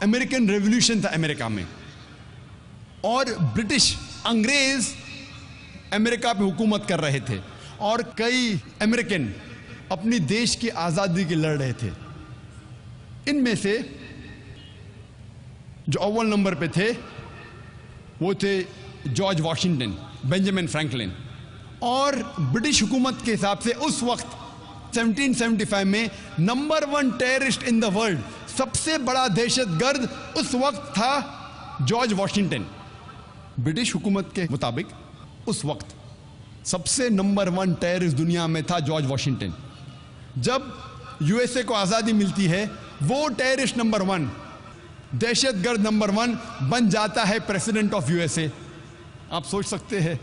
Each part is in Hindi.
अमेरिकन रेवोल्यूशन था अमेरिका में, और ब्रिटिश अंग्रेज अमेरिका पे हुकूमत कर रहे थे, और कई अमेरिकन अपनी देश की आज़ादी के लड़ रहे थे। इनमें से जो अव्वल नंबर पे थे वो थे जॉर्ज वॉशिंगटन, बेंजामिन फ्रैंकलिन। और ब्रिटिश हुकूमत के हिसाब से उस वक्त 1775 में number 1 terrorist in the world, सबसे बड़ा दहशतगर्द उस वक्त था जॉर्ज वॉशिंगटन। ब्रिटिश हुकूमत के मुताबिक उस वक्त सबसे नंबर 1 टेररिस्ट दुनिया में था जॉर्ज वॉशिंगटन। जब यूएसए को आज़ादी मिलती है, वो टेररिस्ट नंबर 1, दहशतगर्द नंबर 1 बन जाता है प्रेसिडेंट ऑफ यूएसए। आप सोच सकते हैं,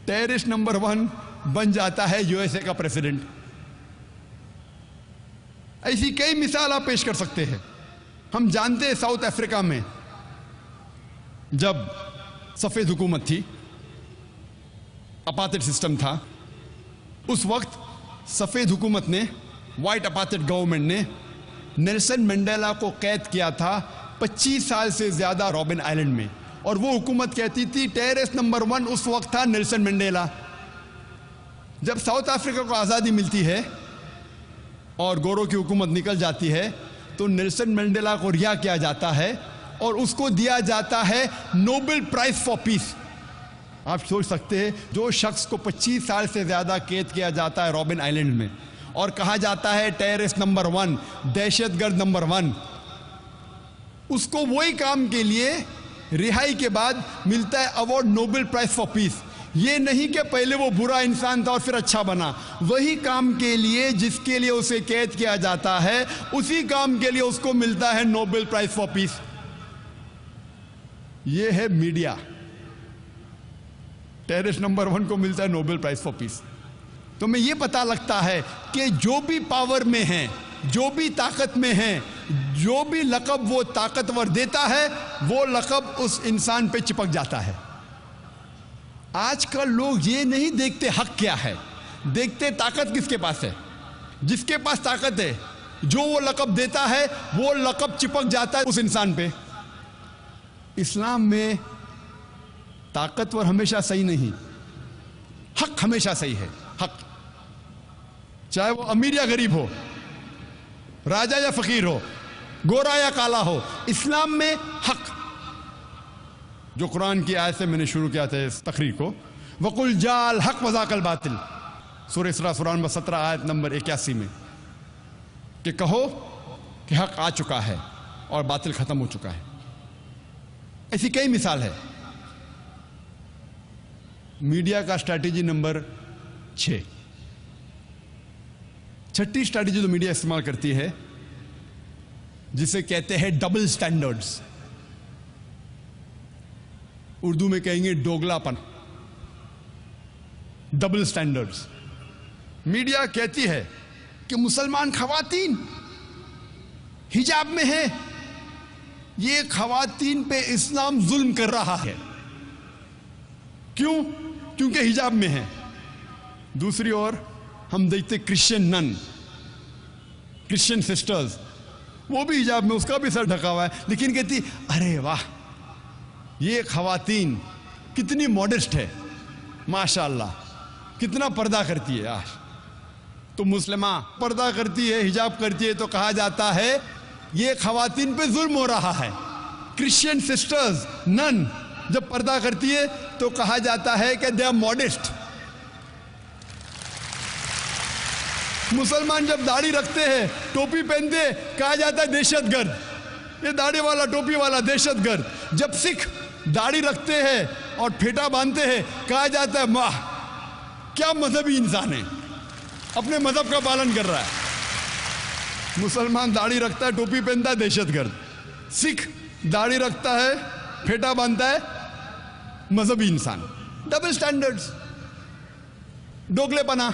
टेररिस्ट नंबर 1 बन जाता है यूएसए का प्रेसिडेंट। ऐसी कई मिसाल आप पेश कर सकते हैं। हम जानते हैं साउथ अफ्रीका में जब सफेद हुकूमत थी, अपार्टेड सिस्टम था, उस वक्त सफेद हुकूमत ने, व्हाइट अपार्टेड गवर्नमेंट ने नेल्सन मंडेला को कैद किया था 25 साल से ज्यादा रॉबिन आइलैंड में। और वो हुकूमत कहती थी टेररिस्ट नंबर 1 उस वक्त था नेल्सन मंडेला। जब साउथ अफ्रीका को आज़ादी मिलती है और गोरों की हुकूमत निकल जाती है, तो नेल्सन मंडेला को रिहा किया जाता है और उसको दिया जाता है नोबेल प्राइज फॉर पीस। आप सोच सकते हैं, जो शख्स को 25 साल से ज्यादा कैद किया जाता है रॉबिन आइलैंड में और कहा जाता है टेररिस्ट नंबर 1, दहशतगर्द नंबर 1, उसको वही काम के लिए रिहाई के बाद मिलता है award Nobel prize for peace. ये नहीं कि पहले वो बुरा इंसान था और फिर अच्छा बना, वही काम के लिए जिसके लिए उसे कैद किया जाता है, उसी काम के लिए उसको मिलता है नोबेल प्राइज फॉर पीस। ये है मीडिया। टेररिस्ट नंबर 1 को मिलता है नोबेल प्राइज फॉर पीस। तो हमें यह पता लगता है कि जो भी पावर में है, जो भी ताकत में है, जो भी लक़ब वो ताकतवर देता है, वो लक़ब उस इंसान पे चिपक जाता है। आजकल लोग ये नहीं देखते हक क्या है, देखते ताकत किसके पास है। जिसके पास ताकत है, जो वो लक़ब देता है, वो लक़ब चिपक जाता है उस इंसान पे। इस्लाम में ताकतवर हमेशा सही नहीं, हक हमेशा सही है। हक, चाहे वो अमीर या गरीब हो, राजा या फकीर हो, गोरा या काला हो, इस्लाम में हक। जो कुरान की आयत से मैंने शुरू किया था इस तकरीर को, वकुल जाल हक वज़ाकल बातिल, सूरह इसरा सूरा नंबर 17 आयत नंबर 81 में, कि कहो कि हक आ चुका है और बातिल खत्म हो चुका है। ऐसी कई मिसाल है। मीडिया का स्ट्रैटेजी नंबर 6, छठी स्ट्रैटेजी जो मीडिया इस्तेमाल करती है, जिसे कहते हैं डबल स्टैंडर्ड्स, उर्दू में कहेंगे दोगलापन, डबल स्टैंडर्ड्स। मीडिया कहती है कि मुसलमान खवातीन हिजाब में है, ये खवातीन पे इस्लाम जुल्म कर रहा है। क्यों? क्योंकि हिजाब में है। दूसरी ओर हम देखते क्रिश्चियन नन, क्रिश्चियन सिस्टर्स, वो भी हिजाब में, उसका भी सर ढका हुआ है, लेकिन कहती अरे वाह, ये खवातीन कितनी मॉडेस्ट है, माशाअल्लाह, कितना पर्दा करती है। आज तो मुस्लिमा पर्दा करती है, हिजाब करती है, तो कहा जाता है ये खवातीन पे जुल्म हो रहा है। क्रिश्चियन सिस्टर्स, नन जब पर्दा करती है तो कहा जाता है कि दे आर मॉडेस्ट। मुसलमान जब दाढ़ी रखते हैं, टोपी पहनते हैं, कहा जाता है दहशतगर्द, ये दाढ़ी वाला टोपी वाला दहशतगर्द। जब सिख दाढ़ी रखते हैं और फेटा बांधते हैं, कहा जाता है वाह क्या मजहबी इंसान है, अपने मजहब का पालन कर रहा है। मुसलमान दाढ़ी रखता है, टोपी पहनता है, दहशतगर्द। सिख दाढ़ी रखता है, फेटा बांधता है, मजहबी इंसान। डबल स्टैंडर्ड्स, दोगलेपना।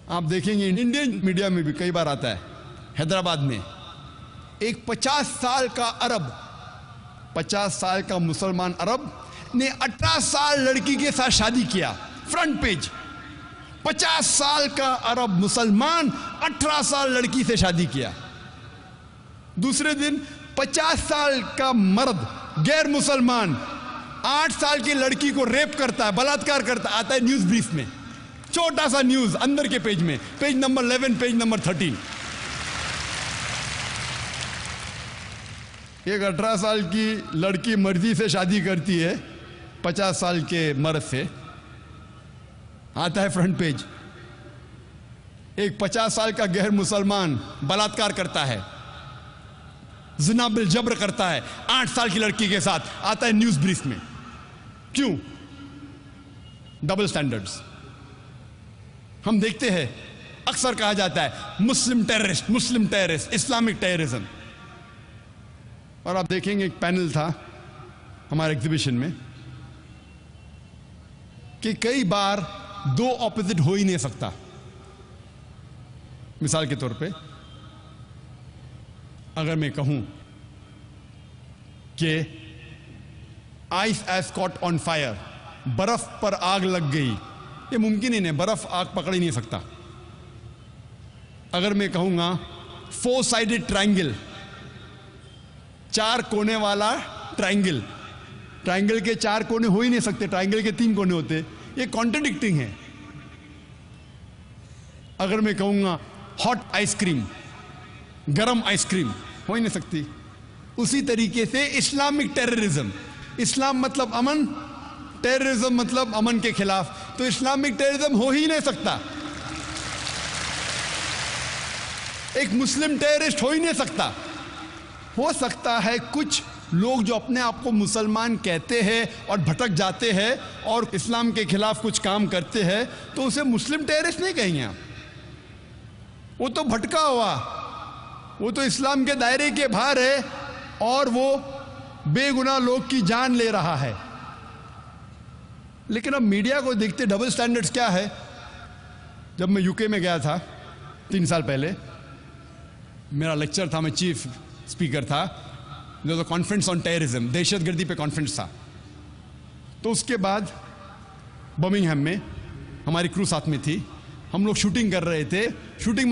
आप देखेंगे इंडियन मीडिया में भी कई बार आता है। हैदराबाद में एक 50 साल का अरब, 50 साल का मुसलमान अरब ने 18 साल लड़की के साथ शादी किया। फ्रंट पेज, 50 साल का अरब मुसलमान 18 साल लड़की से शादी किया। दूसरे दिन 50 साल का मर्द गैर मुसलमान 8 साल की लड़की को रेप करता है, बलात्कार करता है, आता है न्यूज ब्रीफ में, छोटा सा न्यूज अंदर के पेज में, पेज नंबर 11, पेज नंबर 13। एक 18 साल की लड़की मर्जी से शादी करती है 50 साल के मर्द से, आता है फ्रंट पेज। एक 50 साल का गैर मुसलमान बलात्कार करता है, जिना बिल जब्र करता है 8 साल की लड़की के साथ, आता है न्यूज ब्रीफ में। क्यों? Double standards. हम देखते हैं अक्सर कहा जाता है मुस्लिम टेररिस्ट, इस्लामिक टेररिज्म। और आप देखेंगे एक पैनल था हमारे एग्जीबिशन में कि कई बार दो ऑपोजिट हो ही नहीं सकता। मिसाल के तौर पे अगर मैं कहूं कि ice age caught on fire, बर्फ पर आग लग गई, ये मुमकिन ही नहीं, बर्फ आग पकड़ ही नहीं सकता। अगर मैं कहूंगा 4 साइडेड ट्रायंगल, 4 कोने वाला ट्रायंगल, ट्रायंगल के 4 कोने हो ही नहीं सकते, ट्रायंगल के 3 कोने होते, ये कॉन्ट्रडिक्टिंग है। अगर मैं कहूंगा हॉट आइसक्रीम, गरम आइसक्रीम, हो ही नहीं सकती। उसी तरीके से इस्लामिक टेररिज्म, इस्लाम मतलब अमन, टेररिज्म मतलब अमन के खिलाफ, तो इस्लामिक टेररिज्म हो ही नहीं सकता। एक मुस्लिम टेररिस्ट हो ही नहीं सकता। हो सकता है कुछ लोग जो अपने आप को मुसलमान कहते हैं और भटक जाते हैं और इस्लाम के खिलाफ कुछ काम करते हैं, तो उसे मुस्लिम टेररिस्ट नहीं कहेंगे आप। वो तो भटका हुआ, वो तो इस्लाम के दायरे के बाहर है और वो बेगुनाह लोग की जान ले रहा है। लेकिन अब मीडिया को देखते डबल स्टैंडर्ड्स क्या है। जब मैं यूके में गया था 3 साल पहले, मेरा लेक्चर था, मैं चीफ स्पीकर था, जो कॉन्फ्रेंस ऑन टेररिज्म, दहशतगर्दी पे कॉन्फ्रेंस था। तो उसके बाद बर्मिंघम में हमारी क्रू साथ में थी, हम लोग शूटिंग कर रहे थे। शूटिंग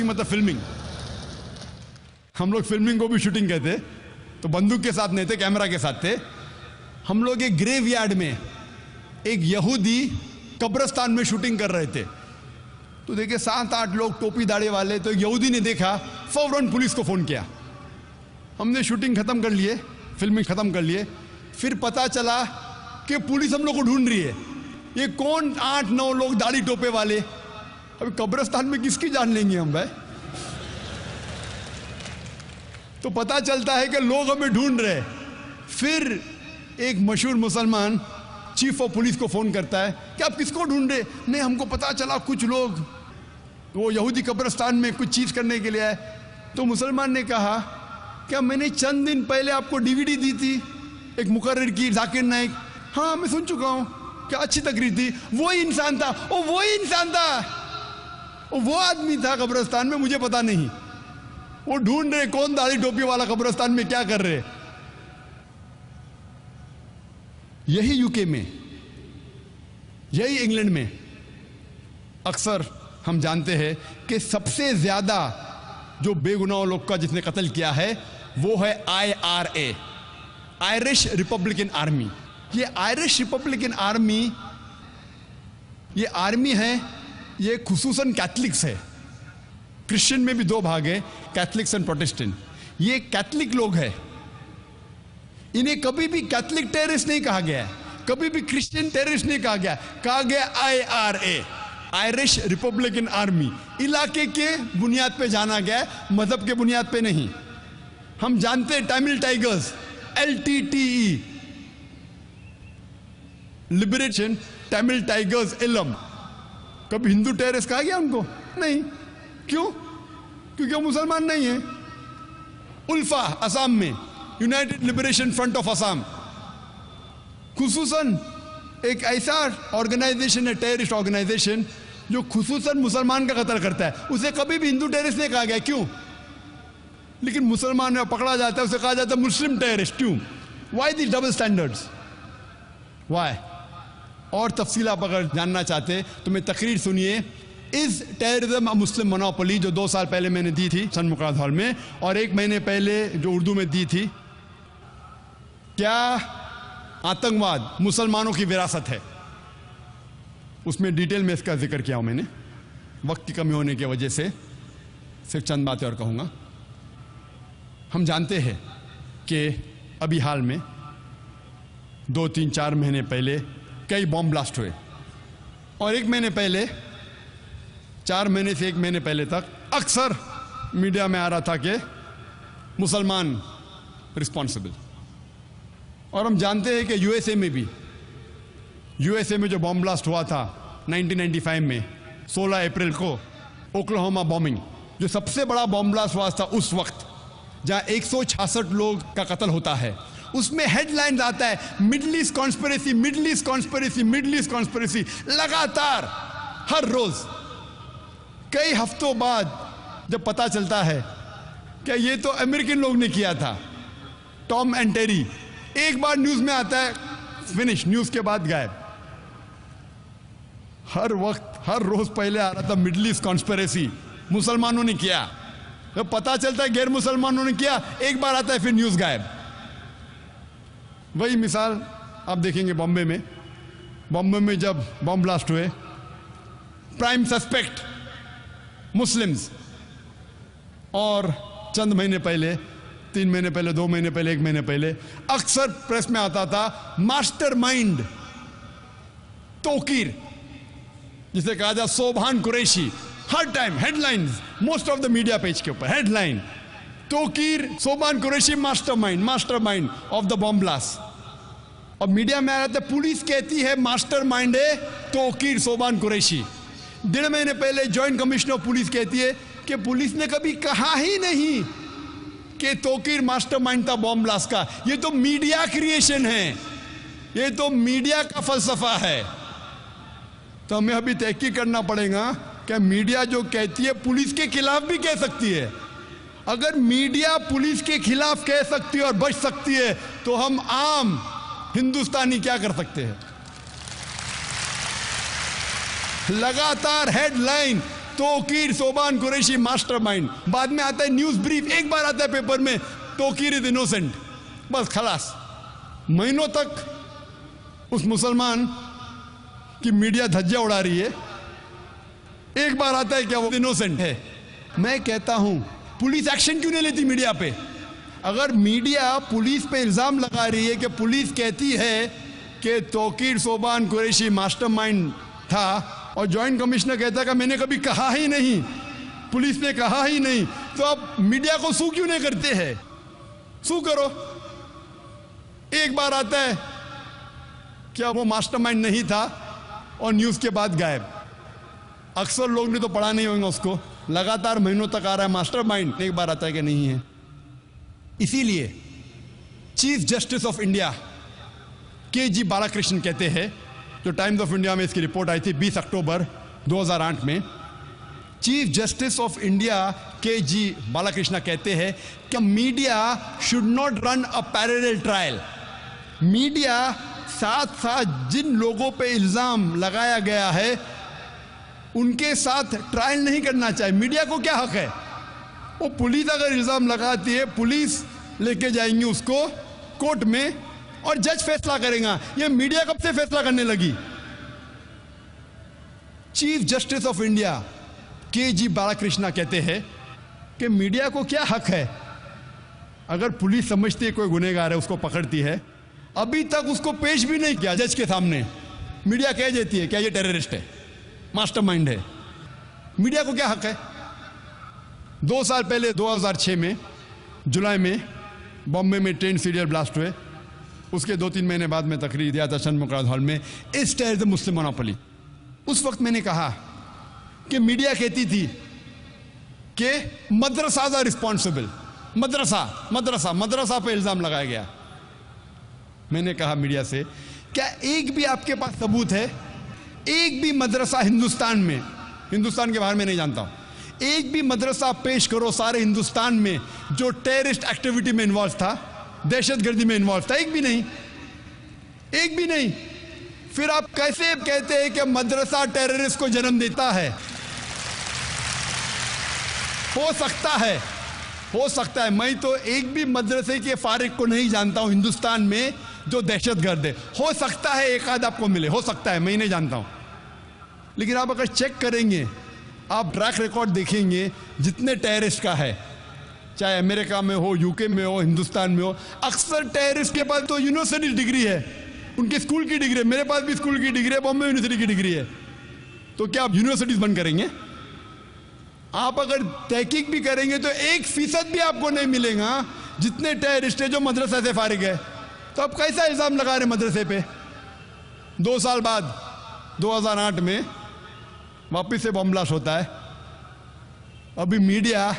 मतलब फिल्मिंग। हम लोग फिल्मिंग को भी शूटिंग कहते, तो बंदूक के साथ नहीं थे, कैमरा के साथ थे। हम लोग एक ग्रेवयार्ड में एक यहूदी कब्रिस्तान में शूटिंग कर रहे थे। तो देखिए 7-8 लोग टोपी दाढ़ी वाले, तो एक यहूदी ने देखा, फौरन पुलिस को फोन किया। हमने शूटिंग खत्म कर लिए, फिल्मिंग खत्म कर लिए। फिर पता चला कि पुलिस हम लोग को ढूंढ रही है। ये कौन 8-9 लोग दाढ़ी टोपे वाले? अभी कब्रिस्तान में किसकी जान लेंगे हम भाई? तो पता चलता है कि लोग हमें ढूंढ रहे। फिर एक मशहूर मुसलमान चीफ ऑफ पुलिस को फोन करता है कि आप किसको ढूंढ रहे? नहीं, हमको पता चला कुछ लोग वो यहूदी कब्रिस्तान में कुछ चीज करने के लिए आए। तो मुसलमान ने कहा क्या मैंने चंद दिन पहले आपको डीवीडी दी थी एक मुकर्रिर की, जाकिर नाइक? हाँ मैं सुन चुका हूँ, क्या अच्छी तकरीर थी। वही इंसान था, वो आदमी था कब्रिस्तान में, मुझे पता नहीं। वो ढूंढ रहे कौन दाढ़ी टोपी वाला कब्रिस्तान में क्या कर रहे। यही यूके में, यही इंग्लैंड में अक्सर हम जानते हैं कि सबसे ज्यादा जो बेगुनाह लोग का जिसने कत्ल किया है वो है IRA, आयरिश रिपब्लिकन आर्मी। ये आयरिश रिपब्लिकन आर्मी, ये आर्मी है, ये खुसूसन कैथलिक्स है। क्रिश्चियन में भी 2 भाग है, कैथलिक्स एंड प्रोटेस्टेंट। ये कैथलिक लोग हैं। इन्हें कभी भी कैथलिक टेररिस्ट नहीं कहा गया है, कभी भी क्रिश्चियन टेररिस्ट नहीं कहा गया। कहा गया IRA, आयरिश रिपब्लिकन आर्मी। इलाके के बुनियाद पे जाना गया, मजहब के बुनियाद पे नहीं। हम जानते हैं Tamil tigers, LTTE, liberation Tamil tigers इलम। कभी हिंदू टेररिस्ट कहा गया उनको? नहीं। क्यों? क्योंकि वो मुसलमान नहीं है। उल्फा असम में, United Liberation Front of Assam, खुसूसन एक ऐसा ऑर्गेनाइजेशन है, टेररिस्ट ऑर्गेनाइजेशन, जो खुसूसन मुसलमान का कत्ल करता है। उसे कभी भी हिंदू टेररिस्ट नहीं कहा गया। क्यों? लेकिन मुसलमान में पकड़ा जाता है, उसे कहा जाता है मुस्लिम टेररिस्ट। क्यों? Why this double standards? Why? और तफसील आप अगर जानना चाहते तो मैं तकरीर सुनिए is terrorism a Muslim monopoly, जो 2 साल पहले मैंने दी थी चंद हॉल में, और 1 महीने पहले जो उर्दू में दी थी। क्या आतंकवाद मुसलमानों की विरासत है? उसमें डिटेल में इसका जिक्र किया हूं मैंने, वक्त की कमी होने की वजह से सिर्फ चंद बातें और कहूंगा। हम जानते हैं कि अभी हाल में 2, 3, 4 महीने पहले कई बॉम्ब ब्लास्ट हुए, और 1 महीने पहले, 4 महीने से 1 महीने पहले तक अक्सर मीडिया में आ रहा था कि मुसलमान रिस्पॉन्सिबल। और हम जानते हैं कि यूएसए में भी, यूएसए में जो बॉम्ब ब्लास्ट हुआ था 1995 में 16 अप्रैल को, ओक्लाहोमा बॉम्बिंग, जो सबसे बड़ा बॉम्ब ब्लास्ट हुआ था उस वक्त, जहां 166 लोग का कत्ल होता है, उसमें हेडलाइंस आता है middle east conspiracy, middle east conspiracy, middle east conspiracy, लगातार हर रोज। कई हफ्तों बाद जब पता चलता है कि ये तो अमेरिकन लोग ने किया था, टॉम एंड टेरी, एक बार न्यूज में आता है, फिनिश, न्यूज के बाद गायब। हर वक्त, हर रोज पहले आ रहा था मिडिल ईस्ट कॉन्स्पिरेसी, मुसलमानों ने किया। जब पता चलता है गैर मुसलमानों ने किया, एक बार आता है, फिर न्यूज गायब। वही मिसाल आप देखेंगे बॉम्बे में। बॉम्बे में जब बॉम्ब ब्लास्ट हुए, प्राइम सस्पेक्ट मुस्लिम्स, और चंद महीने पहले, 3 महीने पहले, 2 महीने पहले, 1 महीने पहले अक्सर प्रेस में आता था मास्टरमाइंड तोकीर, जिसे कहा जाए सोभान कुरैशी। हर time headlines, most of the media page के ऊपर headline, Tauqeer Sobhan Qureshi mastermind of the bomb blast. और मीडिया में आ रहा था, पुलिस कहती है मास्टरमाइंड है तोकीर सोभान कुरैशी। 1.5 महीने पहले जॉइंट कमिश्नर ऑफ पुलिस कहती है कि पुलिस ने कभी कहा ही नहीं कि तोकीर मास्टरमाइंड था बॉम्ब ब्लास्ट का। ये तो मीडिया क्रिएशन है, ये तो मीडिया का फलसफा है। तो हमें अभी तहकीक करना पड़ेगा कि मीडिया जो कहती है पुलिस के खिलाफ भी कह सकती है। अगर मीडिया पुलिस के खिलाफ कह सकती है और बच सकती है, तो हम आम हिंदुस्तानी क्या कर सकते हैं? लगातार हेडलाइन तोकीर सोभान कुरैशी मास्टरमाइंड, बाद में आता है न्यूज ब्रीफ, एक बार आता है पेपर में तोकीर इज इनोसेंट, बस खलास। महीनों तक उस मुसलमान की मीडिया धज्जियां उड़ा रही है, एक बार आता है क्या वो इनोसेंट है। मैं कहता हूं पुलिस एक्शन क्यों नहीं लेती मीडिया पे? अगर मीडिया पुलिस पे इल्जाम लगा रही है कि पुलिस कहती है कि तोकीर सोभान कुरैशी मास्टरमाइंड था, और जॉइंट कमिश्नर कहता है कि मैंने कभी कहा ही नहीं, पुलिस ने कहा ही नहीं, तो आप मीडिया को सू क्यों नहीं करते हैं? सू करो। एक बार आता है क्या वो मास्टरमाइंड नहीं था, और न्यूज के बाद गायब। अक्सर लोग ने तो पढ़ा नहीं होगा उसको, लगातार महीनों तक आ रहा है मास्टरमाइंड, एक बार आता है कि नहीं है। इसीलिए chief justice of India KG. Balakrishnan कहते हैं, जो टाइम्स ऑफ इंडिया में इसकी रिपोर्ट आई थी 20 अक्टूबर 2008 में, chief justice of India KG. Balakrishnan कहते हैं कि media should not run a parallel trial. Media साथ साथ जिन लोगों पे इल्जाम लगाया गया है उनके साथ ट्रायल नहीं करना चाहिए। मीडिया को क्या हक है? वो पुलिस अगर इल्जाम लगाती है, पुलिस लेके जाएंगी उसको कोर्ट में और जज फैसला करेगा। ये मीडिया कब से फैसला करने लगी? Chief justice of India KG. Balakrishnan कहते हैं कि मीडिया को क्या हक है? अगर पुलिस समझती है कोई गुनहगार है, उसको पकड़ती है, अभी तक उसको पेश भी नहीं किया जज के सामने, मीडिया कह देती है क्या ये टेररिस्ट है, मास्टरमाइंड है। मीडिया को क्या हक है? 2 साल पहले 2006 में जुलाई में बॉम्बे में ट्रेन सीरियल ब्लास्ट हुए, उसके 2-3 महीने बाद में तकरीर दिया था चंद हॉल में, इस टेयर द मुस्लिम मोनोपोली। उस वक्त मैंने कहा कि मीडिया कहती थी कि मदरसा आर रिस्पॉन्सिबल, मदरसा पे इल्जाम लगाया गया। मैंने कहा मीडिया से, क्या एक भी आपके पास सबूत है? एक भी मदरसा हिंदुस्तान में, हिंदुस्तान के बाहर में नहीं जानता हूं, एक भी मदरसा पेश करो सारे हिंदुस्तान में जो टेररिस्ट एक्टिविटी में इन्वॉल्व था, दहशतगर्दी में इन्वॉल्व था? एक भी नहीं, एक भी नहीं। फिर आप कैसे कहते हैं कि मदरसा टेररिस्ट को जन्म देता है? हो सकता है मैं तो एक भी मदरसे के फारिग को नहीं जानता हूं हिंदुस्तान में जो दहशतगर्द है। हो सकता है एक आध आपको मिले, हो सकता है, मैं नहीं जानता हूं। लेकिन आप अगर चेक करेंगे, आप ट्रैक रिकॉर्ड देखेंगे, जितने टेररिस्ट का है, चाहे अमेरिका में हो, यूके में हो, हिंदुस्तान में हो, अक्सर टेररिस्ट के पास तो यूनिवर्सिटी डिग्री है, उनके स्कूल की डिग्री है। मेरे पास भी स्कूल की डिग्री है, बॉम्बे यूनिवर्सिटी की डिग्री है। तो क्या आप यूनिवर्सिटीज बंद करेंगे? आप अगर तहकीक भी करेंगे तो 1% भी आपको नहीं मिलेगा जितने टेररिस्ट है जो मदरसा से फारिग है। तो आप कैसा इल्जाम लगा रहे मदरसे पे? 2 साल बाद 2008 में वापिस से बम ब्लास्ट होता है। अभी मीडिया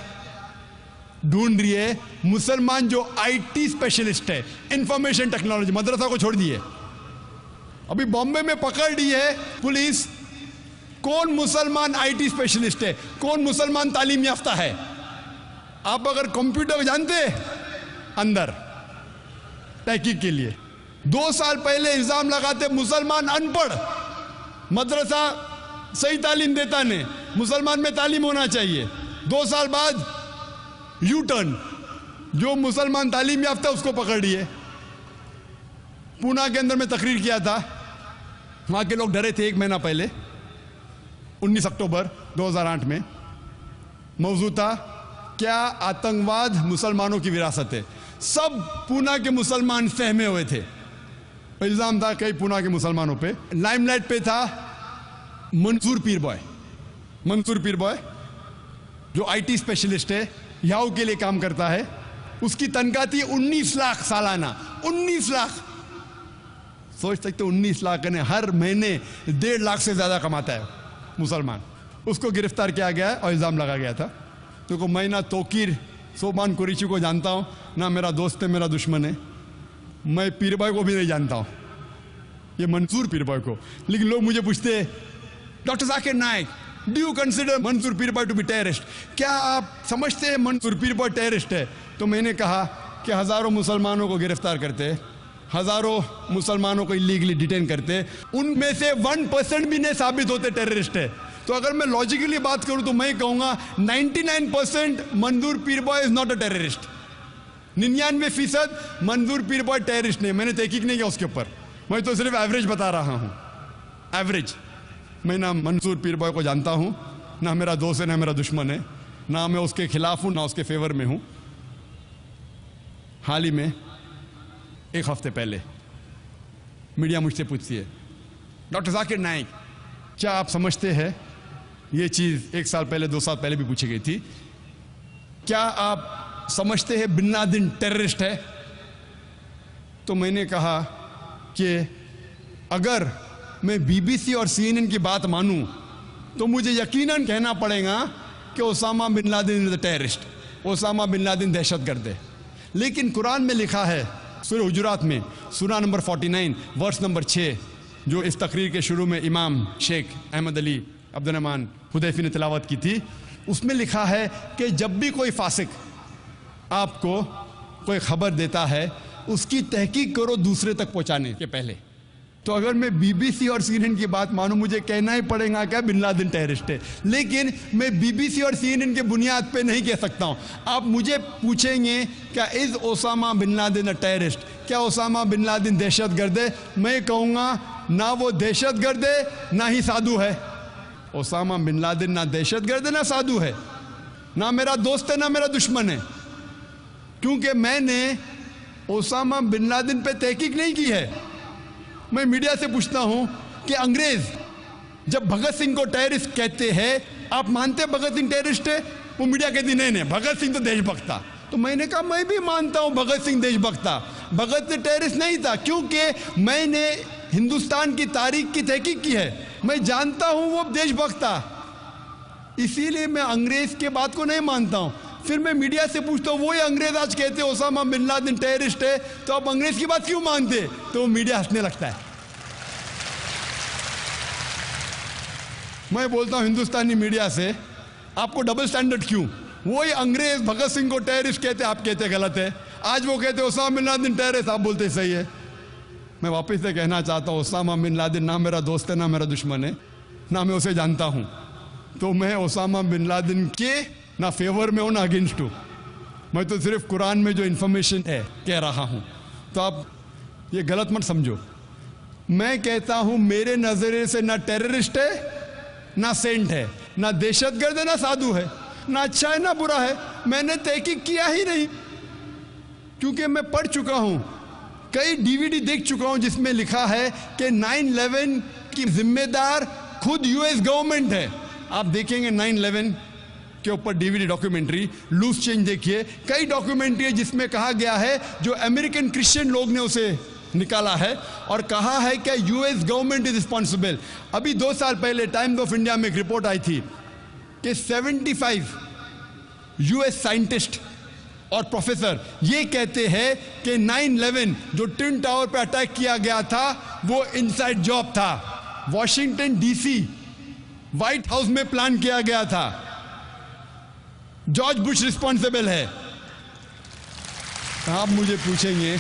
ढूंढ रही है मुसलमान जो आईटी स्पेशलिस्ट है, इंफॉर्मेशन टेक्नोलॉजी, मदरसा को छोड़ दिए। अभी बॉम्बे में पकड़ ली है पुलिस कौन मुसलमान आईटी स्पेशलिस्ट है, कौन मुसलमान तालीम याफ्ता है। आप अगर कंप्यूटर जानते अंदर तहकीक के लिए, 2 साल पहले इल्जाम लगाते मुसलमान अनपढ़, मदरसा सही तालीम देता नहीं, मुसलमान में तालीम होना चाहिए। 2 साल बाद यू टर्न, जो मुसलमान तालीम याफ्ता उसको पकड़ लिए। पूना के अंदर में तकरीर किया था, वहां के लोग डरे थे 1 महीना पहले, 19 अक्टूबर 2008 में। मौजूद था क्या आतंकवाद मुसलमानों की विरासत है। सब पूना के मुसलमान सहमे हुए थे। इल्जाम था कई पूना के मुसलमानों पे। लाइमलाइट पे था मंसूर पीर बॉय जो आईटी स्पेशलिस्ट है, याहू के लिए काम करता है। उसकी तनख्वाह थी 19 लाख सालाना, 19 लाख। सोच सकते 19 लाख ने हर महीने 1.5 लाख से ज्यादा कमाता है मुसलमान। उसको गिरफ्तार किया गया है और इल्जाम लगा गया था। क्योंकि मैं ना तोकीर सोमान कुरैशी को जानता हूं, ना मेरा दोस्त है, मेरा दुश्मन है। मैं पीर बॉय को भी नहीं जानता हूं, ये मंसूर पीर बॉय को। लेकिन लोग मुझे पूछते doctor Zakir Naik, do you consider Mansoor Peerbhoy to be terrorist? क्या आप समझते हैं मंसूर पीर बॉय टेररिस्ट है? तो मैंने कहा कि हजारों मुसलमानों को गिरफ्तार करते, हजारों मुसलमानों को इलीगली डिटेन करते, उनमें से 1% भी नहीं साबित होते टेररिस्ट है। तो अगर मैं लॉजिकली बात करूं तो मैं कहूंगा 99% Mansoor Peerbhoy is not a terrorist. 99% Mansoor Peerbhoy terrorist नहीं। मैंने तहकीक नहीं किया उसके ऊपर, मैं तो सिर्फ एवरेज बता रहा हूं। एवरेज। मैं ना मंसूर पीर बॉय को जानता हूं, ना मेरा दोस्त है, ना मेरा दुश्मन है, ना मैं उसके खिलाफ हूं, ना उसके फेवर में हूं। हाल ही में 1 हफ्ते पहले मीडिया मुझसे पूछती है डॉक्टर जाकिर नाइक, क्या आप समझते हैं, ये चीज 1 साल पहले 2 साल पहले भी पूछी गई थी, क्या आप समझते हैं बिन लादेन टेररिस्ट है? तो मैंने कहा कि अगर मैं बीबीसी और सीएनएन की बात मानूं तो मुझे यकीनन कहना पड़ेगा कि Osama bin Laden is a terrorist, Osama bin Laden दहशतगर्द है। लेकिन कुरान में लिखा है सूरह हुजुरात में, सूरा नंबर 49 वर्स नंबर 6, जो इस तकरीर के शुरू में इमाम शेख अहमद अली अब्दुर्रहमान हुदैफी ने तिलावत की थी, उसमें लिखा है कि जब भी कोई फासिक आपको कोई खबर देता है उसकी तहकीक करो दूसरे तक पहुंचाने के पहले। तो अगर मैं बीबीसी और सीएनएन की बात मानूं, मुझे कहना ही पड़ेगा क्या बिन लादेन टेररिस्ट है। लेकिन मैं बीबीसी और सीएनएन के बुनियाद पे नहीं कह सकता हूं। आप मुझे पूछेंगे क्या is Osama bin Laden a terrorist, क्या ओसामा बिन लादेन दहशतगर्द है? मैं कहूंगा ना वो दहशतगर्द है ना ही साधु है। ओसामा बिन लादेन ना दहशतगर्द है ना साधु है, ना मेरा दोस्त है ना मेरा दुश्मन है। क्योंकि मैंने ओसामा बिन लादेन पे तहकीक नहीं की है। मैं मीडिया से पूछता हूं कि अंग्रेज जब भगत सिंह को टेररिस्ट कहते हैं, आप मानते हैं भगत सिंह टेररिस्ट है? वो मीडिया कहती नहीं नहीं, भगत सिंह तो देशभक्त था। तो मैंने कहा मैं भी मानता हूं भगत सिंह देशभक्त था, भगत सिंह टेररिस्ट नहीं था। क्योंकि मैंने हिंदुस्तान की तारीख की तहकीक की है, मैं जानता हूं वो देशभक्त था, इसीलिए मैं अंग्रेज के बात को नहीं मानता हूं। फिर मैं मीडिया से पूछता हूं, वही अंग्रेज आज कहते हैं ओसामा बिन लादेन टेररिस्ट है, तो आप अंग्रेज की बात क्यों मानते? तो मीडिया हंसने लगता है। मैं बोलता हूं हिंदुस्तानी मीडिया से, आपको डबल स्टैंडर्ड क्यों? वही अंग्रेज भगत सिंह को टेररिस्ट कहते, आप कहते गलत है। आज वो कहते ओसामा बिन लादेन टेररिस्ट, आप बोलते सही है। मैं वापस से कहना चाहता हूं, ओसामा बिन लादेन ना मेरा दोस्त है ना मेरा दुश्मन है, ना मैं उसे जानता हूं। तो मैं ओसामा बिन लादेन के ना फेवर में हूं ना अगेंस्ट हूं, मैं तो सिर्फ कुरान में जो इंफॉर्मेशन है कह रहा हूं। तो आप ये गलत मत समझो। मैं कहता हूं मेरे नजरिए से ना टेररिस्ट है ना सेंट है, ना दहशतगर्द है ना साधु है, ना अच्छा है ना बुरा है। मैंने तहकीक किया ही नहीं, क्योंकि मैं पढ़ चुका हूं, कई डीवीडी देख चुका हूं जिसमें लिखा है कि 9/11 की जिम्मेदार खुद यूएस गवर्नमेंट है। आप देखेंगे 9/11 के ऊपर डीवीडी डॉक्यूमेंट्री, लूज चेंज देखिए, कई डॉक्यूमेंट्री है जिसमें कहा गया है, जो अमेरिकन क्रिश्चियन लोग ने उसे निकाला है और कहा है कि यूएस गवर्नमेंट इज रिस्पॉन्सिबल। अभी 2 साल पहले टाइम्स ऑफ इंडिया में एक रिपोर्ट आई थी कि 75 यूएस साइंटिस्ट और प्रोफेसर ये कहते हैं कि 9/11 जो ट्विन टावर पर अटैक किया गया था वो इनसाइड जॉब था, वॉशिंगटन डीसी व्हाइट हाउस में प्लान किया गया था, जॉर्ज बुश रिस्पॉन्सिबल है। आप मुझे पूछेंगे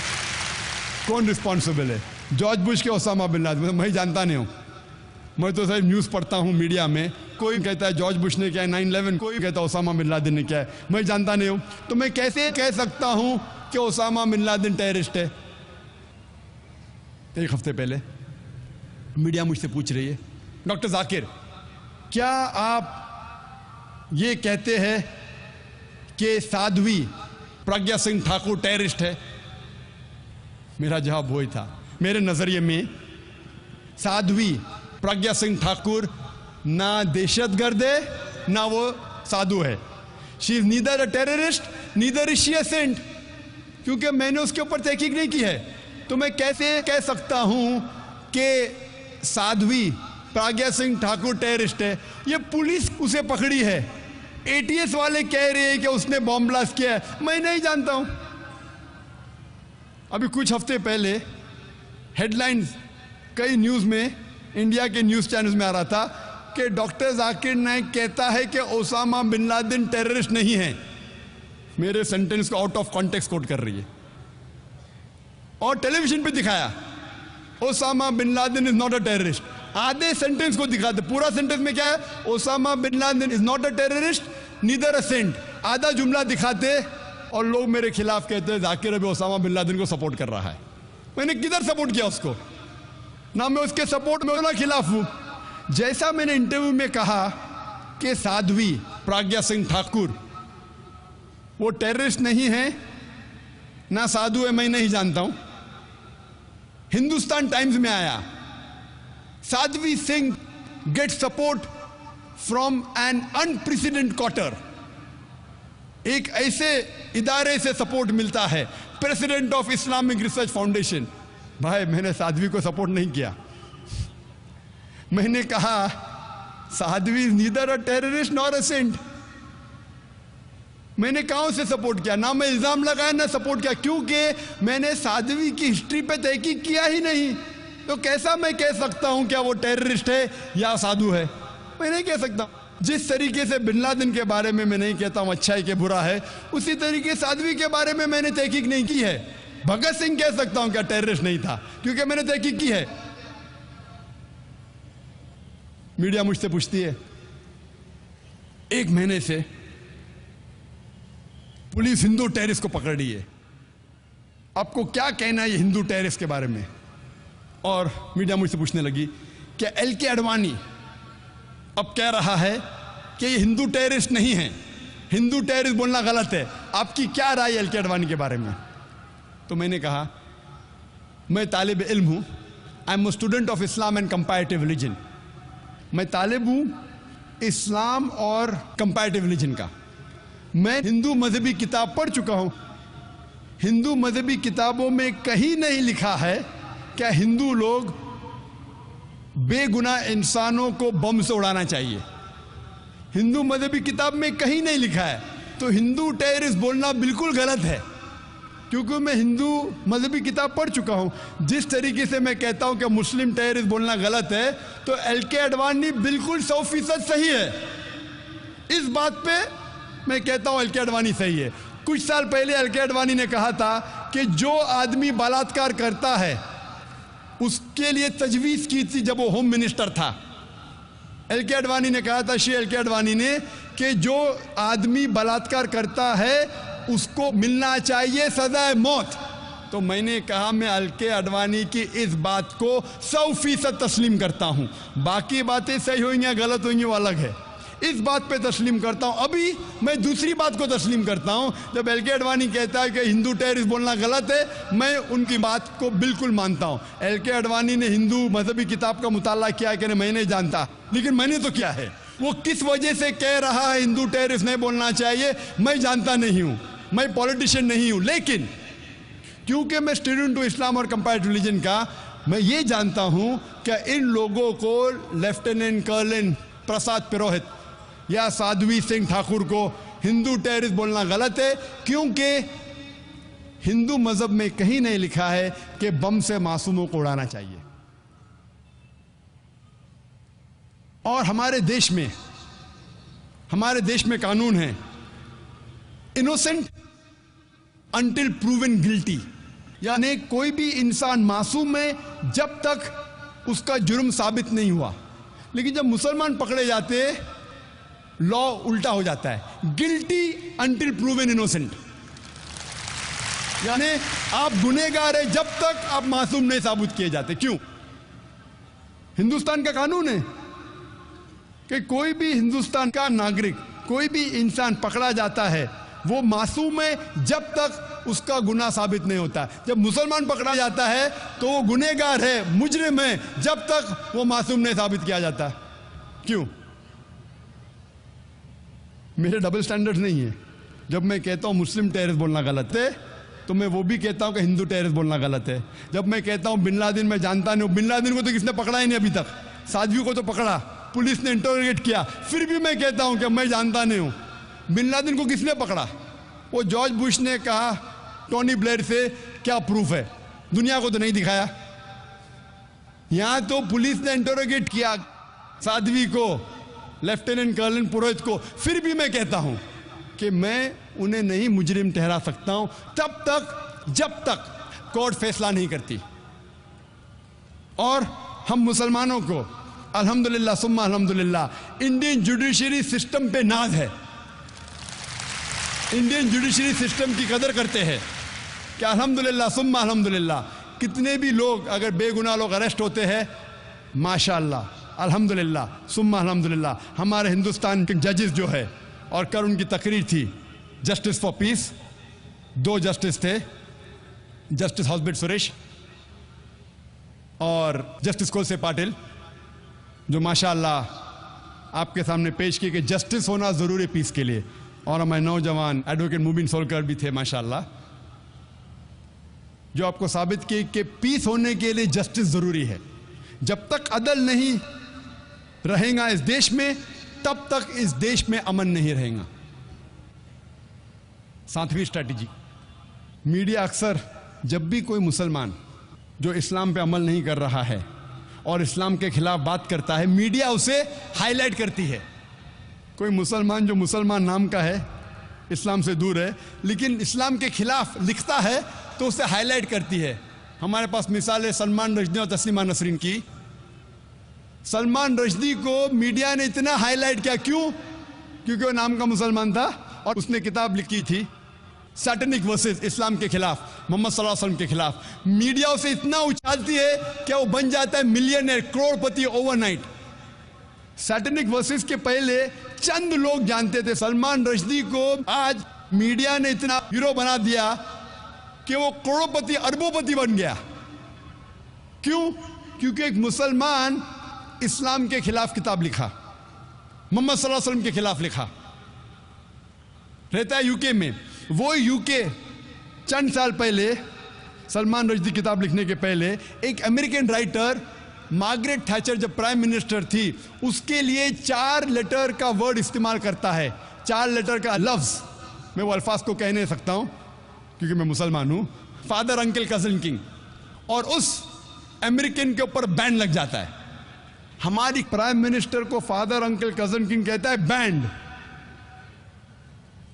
कौन रिस्पॉन्सिबल है? जॉर्ज बुश के ओसामा बिन लादेन? मैं जानता नहीं हूं, मैं तो सिर्फ न्यूज़ पढ़ता हूं मीडिया में। कोई कहता है जॉर्ज बुश ने क्या है 9/11, कोई कहता है ओसामा बिन लादेन ने क्या है, मैं जानता नहीं हूं। तो मैं कैसे कह सकता हूं कि ओसामा बिन लादेन टेररिस्ट है? 1 हफ्ते पहले मीडिया मुझसे पूछ रही है, डॉक्टर जाकिर क्या आप ये कहते हैं कि साध्वी प्रज्ञा सिंह ठाकुर टेररिस्ट है? मेरा जवाब वही था, मेरे नजरिए में साध्वी प्रज्ञा सिंह ठाकुर ना दहशतगर्द है ना वो साधु है। She is neither a terrorist neither is she a saint, क्योंकि मैंने उसके ऊपर तहकीक नहीं की है। तो मैं कैसे कह सकता हूं कि साध्वी प्रज्ञा सिंह ठाकुर टेररिस्ट है? ये पुलिस उसे पकड़ी है, एटीएस वाले कह रहे हैं कि उसने बॉम्ब ब्लास्ट किया है, मैं नहीं जानता हूं। अभी कुछ हफ्ते पहले हेडलाइंस कई न्यूज़ में, इंडिया के न्यूज़ चैनल्स में आ रहा था कि डॉक्टर जाकिर नाइक कहता है कि ओसामा बिन लादेन टेररिस्ट नहीं है। मेरे सेंटेंस को आउट ऑफ कॉन्टेक्स्ट कोट कर रही है और टेलीविजन पे दिखाया Osama bin Laden is not a terrorist. आधे सेंटेंस को दिखाते, पूरा सेंटेंस में क्या है? Osama bin Laden is not a terrorist neither a saint. आधा जुमला दिखाते और लोग मेरे खिलाफ कहते हैं जाकिर अभी ओसामा बिन लादेन को सपोर्ट कर रहा है। मैंने किधर सपोर्ट किया उसको? ना मैं उसके सपोर्ट में ना खिलाफ हूं। जैसा मैंने इंटरव्यू में कहा कि साध्वी प्रज्ञा सिंह ठाकुर वो टेररिस्ट नहीं है ना साधु है, मैं नहीं जानता हूं। हिंदुस्तान टाइम्स में आया, Sadhvi Singh get support from an unprecedented quarter. एक ऐसे इदारे से सपोर्ट मिलता है, president of Islamic research foundation. भाई मैंने साध्वी को सपोर्ट नहीं किया, मैंने कहा Sadhvi neither a terrorist nor a saint. मैंने कहा उसे सपोर्ट किया, ना मैं इल्जाम लगाया ना सपोर्ट किया, क्योंकि मैंने साध्वी की हिस्ट्री पे तहकीक किया ही नहीं। तो कैसा मैं कह सकता हूं क्या वो टेररिस्ट है या साधु है? मैं नहीं कह सकता। जिस तरीके से बिन लादेन के बारे में मैं नहीं कहता हूं अच्छा है कि बुरा है, उसी तरीके साध्वी के बारे में मैंने तहकीक नहीं की है। भगत सिंह कह सकता हूं क्या टेररिस्ट नहीं था, क्योंकि मैंने तहकीक की है। मीडिया मुझसे पूछती है 1 महीने से पुलिस हिंदू टेररिस्ट को पकड़ रही है, आपको क्या कहना है ये हिंदू टेररिस्ट के बारे में? और मीडिया मुझसे पूछने लगी कि एलके अडवाणी अब कह रहा है कि ये हिंदू टेररिस्ट नहीं है, हिंदू टेररिस्ट बोलना गलत है, आपकी क्या राय है एलके अडवाणी के बारे में? तो मैंने कहा मैं तालिब इल्म हूं, I am student of Islam and comparative religion. मैं तालिब हूं इस्लाम और कंपैरेटिव रिलीजन का। मैं हिंदू मजहबी किताब पढ़ चुका हूं। हिंदू मजहबी किताबों में कहीं नहीं लिखा है क्या हिंदू लोग बेगुनाह इंसानों को बम से उड़ाना चाहिए। हिंदू मजहबी किताब में कहीं नहीं लिखा है। तो हिंदू टेररिस्ट बोलना बिल्कुल गलत है, क्योंकि मैं हिंदू मजहबी किताब पढ़ चुका हूं। जिस तरीके से मैं कहता हूं कि मुस्लिम टेररिस्ट बोलना गलत है, तो एलके अडवाणी बिल्कुल 100% सही है। इस बात पे मैं कहता हूं एलके अडवाणी सही है। कुछ साल पहले एलके अडवाणी ने कहा था कि जो आदमी बलात्कार करता है उसके लिए तजवीज़ की थी जब वो होम मिनिस्टर था। एल के अडवाणी ने कहा था, श्री एल के अडवाणी ने, कि जो आदमी बलात्कार करता है उसको मिलना चाहिए सजाए मौत। तो मैंने कहा मैं एल के अडवाणी की इस बात को 100% तस्लीम करता हूं। बाकी बातें सही होंगी या गलत होंगी वो अलग है, इस बात पे तस्लीम करता हूं। अभी मैं दूसरी बात को तस्लीम करता हूं। जब एल के अडवाणी कहता है कि हिंदू टेररिस्ट बोलना गलत है, मैं उनकी बात को बिल्कुल मानता हूं। एल के अडवाणी ने हिंदू मजहबी किताब का मुताला किया है कि नहीं मैं नहीं जानता, लेकिन मैंने तो किया है। वो किस वजह से कह रहा है हिंदू टेररिस्ट नहीं बोलना चाहिए, मैं जानता नहीं हूं, मैं पॉलिटिशियन नहीं हूं। लेकिन क्योंकि मैं स्टूडेंट हूं इस्लाम और कंपैरेटिव रिलीजन का, मैं ये जानता हूं कि इन लोगों को लेफ्टिनेंट कर्नल प्रसाद पुरोहित या साध्वी सिंह ठाकुर को हिंदू टेररिस्ट बोलना गलत है, क्योंकि हिंदू मजहब में कहीं नहीं लिखा है कि बम से मासूमों को उड़ाना चाहिए। और हमारे देश में कानून है, इनोसेंट अंटिल प्रूवन गिल्टी, यानी कोई भी इंसान मासूम है जब तक उसका जुर्म साबित नहीं हुआ। लेकिन जब मुसलमान पकड़े जाते लॉ उल्टा हो जाता है, गिल्टी अंटिल प्रूवन इनोसेंट, यानी आप गुनहगार है जब तक आप मासूम नहीं साबित किए जाते। क्यों? हिंदुस्तान का कानून है कि कोई भी हिंदुस्तान का नागरिक, कोई भी इंसान पकड़ा जाता है वो मासूम है जब तक उसका गुनाह साबित नहीं होता। जब मुसलमान पकड़ा जाता है तो वो गुनहगार है, मुजरिम है, जब तक वो मासूम नहीं साबित किया जाता। क्यों? मेरे डबल स्टैंडर्ड नहीं है। जब मैं कहता हूं मुस्लिम टेररिस्ट बोलना गलत है, तो मैं वो भी कहता हूं कि हिंदू टेररिस्ट बोलना गलत है। जब मैं कहता हूं बिन लादेन मैं जानता नहीं हूं, बिन लादेन को तो किसने पकड़ा ही नहीं अभी तक, साध्वी को तो पकड़ा, पुलिस ने इंटरोगेट किया, फिर भी मैं कहता हूं कि मैं जानता नहीं हूं। बिन लादेन को किसने पकड़ा? वो जॉर्ज बुश ने कहा टोनी ब्लेयर से, क्या प्रूफ है? दुनिया को तो नहीं दिखाया। यहां तो पुलिस ने इंटरोगेट किया साध्वी को, लेफ्टिनेंट कर्नल पुरोहित को, फिर भी मैं कहता हूं कि मैं उन्हें नहीं मुजरिम ठहरा सकता हूं तब तक जब तक कोर्ट फैसला नहीं करती। और हम मुसलमानों को अल्हम्दुलिल्लाह सुम्मा अल्हम्दुलिल्लाह इंडियन जुडिशरी सिस्टम पे नाज है, इंडियन जुडिशरी सिस्टम की कदर करते हैं कि अल्हम्दुलिल्लाह सुम्मा अल्हम्दुलिल्लाह कितने भी लोग अगर बेगुनाह लोग अरेस्ट होते हैं, माशाअल्लाह अल्हम्दुलिल्लाह सुम्मा अल्हम्दुलिल्लाह हमारे हिंदुस्तान के जजेस जो है, और कल उनकी तकरीर थी जस्टिस फॉर पीस, 2 जस्टिस थे, जस्टिस हॉस्बिट सुरेश और जस्टिस कोलसे पाटिल, जो माशाअल्लाह आपके सामने पेश किए कि जस्टिस होना जरूरी पीस के लिए। और हमारे नौजवान एडवोकेट मुबीन सोलकर भी थे माशाअल्लाह, जो आपको साबित किए कि पीस होने के लिए जस्टिस जरूरी है। जब तक अदल नहीं रहेगा इस देश में, तब तक इस देश में अमन नहीं रहेगा। 7वीं स्ट्रैटेजी, मीडिया अक्सर जब भी कोई मुसलमान जो इस्लाम पे अमल नहीं कर रहा है और इस्लाम के खिलाफ बात करता है, मीडिया उसे हाईलाइट करती है। कोई मुसलमान जो मुसलमान नाम का है, इस्लाम से दूर है, लेकिन इस्लाम के खिलाफ लिखता है तो उसे हाईलाइट करती है। हमारे पास मिसाल है सलमान रश्दी और तस्लीमा नसरीन की। सलमान रश्दी को मीडिया ने इतना हाईलाइट किया, क्यों? क्योंकि वो नाम का मुसलमान था और उसने किताब लिखी थी सैटेनिक वर्सेस इस्लाम के खिलाफ, मोहम्मद सल्लल्लाहु अलैहि वसल्लम के खिलाफ। मीडिया उसे इतना उछालती है कि वो बन जाता है मिलियनर, करोड़पति ओवरनाइट। सैटेनिक वर्सेस के पहले चंद लोग जानते थे। सलमान रश्दी को आज मीडिया ने इतना हीरो बना दिया कि वो करोड़पति अरबोपति बन गया। क्यों? क्योंकि एक मुसलमान इस्लाम के खिलाफ किताब लिखा, मोहम्मद सल्लल्लाहु अलैहि वसल्लम के खिलाफ लिखा, रहता है यूके में। वो यूके चंद साल पहले, सलमान रश्दी किताब लिखने के पहले, एक अमेरिकन राइटर मार्गरेट थैचर जब प्राइम मिनिस्टर थी, उसके लिए 4 लेटर का वर्ड इस्तेमाल करता है, 4 लेटर का लफ्ज। मैं वो अल्फाज को कह नहीं सकता हूं क्योंकि मैं मुसलमान हूं। फादर अंकल कजन किंग, और उस अमेरिकन के ऊपर बैन लग जाता है। हमारी प्राइम मिनिस्टर को फादर अंकल कजन किंग कहता है, बैंड।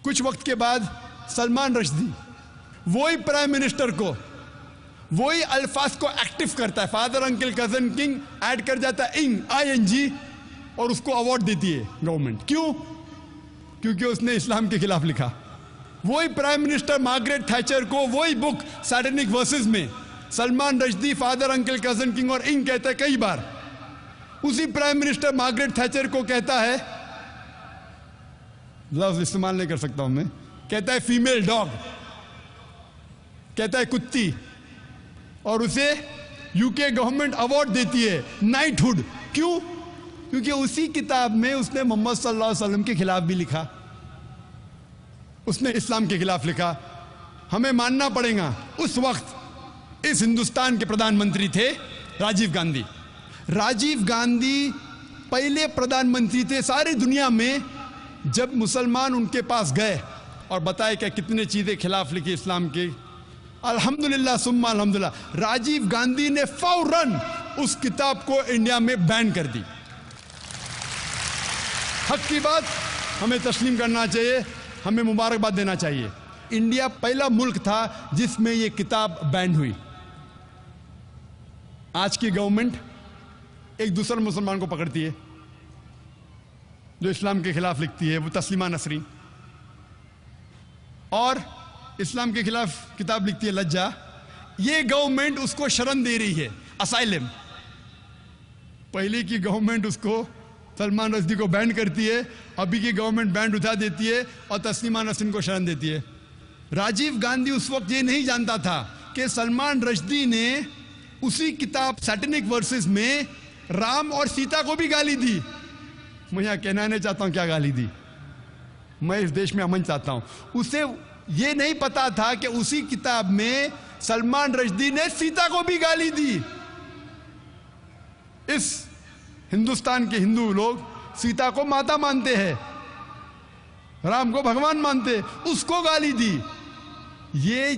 कुछ वक्त के बाद सलमान रश्दी वही प्राइम मिनिस्टर को वही अल्फाज को एक्टिव करता है, father uncle cousin king add कर जाता है, ING, और उसको अवार्ड देती है गवर्नमेंट। क्यों? क्योंकि उसने इस्लाम के खिलाफ लिखा। वही प्राइम मिनिस्टर मार्गरेट थैचर को वही बुक सैटेनिक वर्सेस में Salman Rushdie father uncle cousin king और इंग कहता है कई बार। उसी प्राइम मिनिस्टर मार्गरेट थैचर को कहता है, लफ्ज इस्तेमाल नहीं कर सकता हूं मैं, कहता है फीमेल डॉग, कहता है कुत्ती, और उसे यूके गवर्नमेंट अवार्ड देती है नाइटहुड। क्यों? क्योंकि उसी किताब में उसने मोहम्मद सल्लल्लाहु अलैहि वसल्लम के खिलाफ भी लिखा, उसने इस्लाम के खिलाफ लिखा। हमें मानना पड़ेगा उस वक्त इस हिंदुस्तान के प्रधानमंत्री थे राजीव गांधी। राजीव गांधी पहले प्रधानमंत्री थे सारी दुनिया में जब मुसलमान उनके पास गए और बताए कि कितने चीजें खिलाफ लिखी इस्लाम के। अल्हम्दुलिल्लाह सुम्मा अल्हम्दुलिल्लाह, राजीव गांधी ने फौरन उस किताब को इंडिया में बैन कर दी। हक की बात हमें तस्लीम करना चाहिए, हमें मुबारकबाद देना चाहिए। इंडिया पहला मुल्क था जिसमें यह किताब बैन हुई। आज की गवर्नमेंट एक दूसरे मुसलमान को पकड़ती है जो इस्लाम के खिलाफ लिखती है, वो तस्लीमा नसरीन, और इस्लाम के खिलाफ किताब लिखती है लज्जा। ये गवर्नमेंट उसको शरण दे रही है, असाइलम। पहले की गवर्नमेंट उसको सलमान रश्दी को बैन करती है, अभी की गवर्नमेंट बैन उठा देती है और तस्लीमा नसरीन को शरण देती है। राजीव गांधी उस वक्त ये नहीं जानता था कि सलमान रश्दी ने उसी किताब सैटेनिक वर्सेस में राम और सीता को भी गाली दी। मैं यहां कहना नहीं चाहता हूं क्या गाली दी, मैं इस देश में अमन चाहता हूं। उसे ये नहीं पता था कि उसी किताब में सलमान रश्दी ने सीता को भी गाली दी। इस हिंदुस्तान के हिंदू लोग सीता को माता मानते हैं, राम को भगवान मानते, उसको गाली दी। ये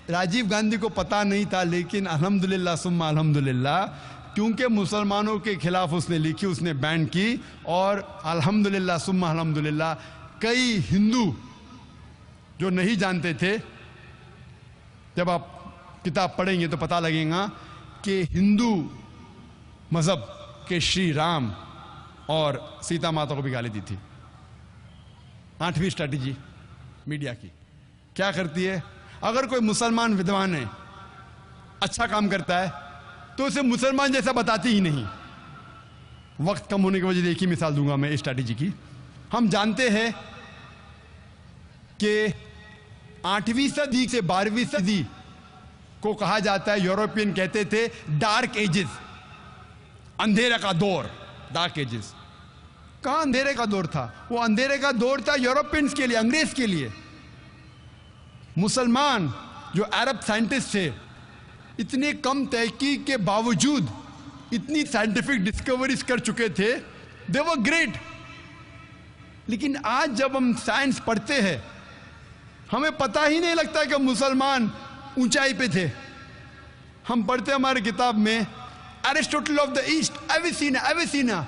राजीव गांधी को पता नहीं था, लेकिन अल्हम्दुलिल्लाह सुम्मा अल्हम्दुलिल्लाह, क्योंकि मुसलमानों के खिलाफ उसने लिखी, उसने बैन की, और अल्हम्दुलिल्लाह सुम्मा अल्हम्दुलिल्लाह कई हिंदू जो नहीं जानते थे, जब आप किताब पढ़ेंगे तो पता लगेगा कि हिंदू मजहब के श्री राम और सीता माता को भी गाली दी थी। 8वीं स्ट्रैटेजी मीडिया की क्या करती है? अगर कोई मुसलमान विद्वान है, अच्छा काम करता है, तो उसे मुसलमान जैसा बताती ही नहीं। वक्त कम होने की वजह से एक ही मिसाल दूंगा मैं इस स्ट्रैटेजी की। हम जानते हैं कि 8वीं सदी से 12वीं सदी को कहा जाता है, यूरोपियन कहते थे डार्क एजेस, अंधेरे का दौर, डार्क एजेस। कहां अंधेरे का दौर था? वो अंधेरे का दौर था यूरोपियंस के लिए, अंग्रेज के लिए। मुसलमान जो अरब साइंटिस्ट थे, इतने कम तहकीक के बावजूद इतनी साइंटिफिक डिस्कवरीज कर चुके थे, दे वर ग्रेट। लेकिन आज जब हम साइंस पढ़ते हैं, हमें पता ही नहीं लगता कि मुसलमान ऊंचाई पे थे। हम पढ़ते हमारे किताब में एरिस्टोटल ऑफ द ईस्ट, एविसीना। एविसीना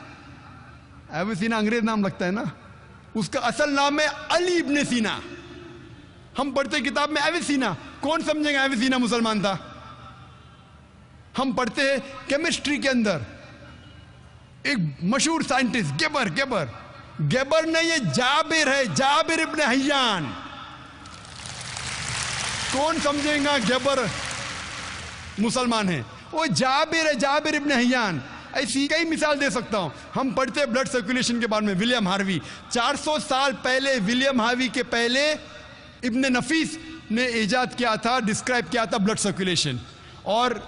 एविसीना अंग्रेज नाम लगता है ना, उसका असल नाम है अली इब्ने सीना। हम पढ़ते किताब में एविसीना, कौन समझेगा एविसीना मुसलमान था? हम पढ़ते हैं केमिस्ट्री के अंदर एक मशहूर साइंटिस्ट गेबर, गेबर गेबर नहीं, ये जाबिर है, जाबिर इब्ने हय्यान। कौन समझेगा गेबर मुसलमान है? वो जाबिर है, जाबिर इब्ने हय्यान। ऐसी कई मिसाल दे सकता हूं। हम पढ़ते हैं ब्लड सर्कुलेशन के बारे में, विलियम हार्वी। 400 साल पहले, विलियम हार्वी के पहले इब्ने नफीस ने इजाद किया था, डिस्क्राइब किया था ब्लड सर्कुलेशन। और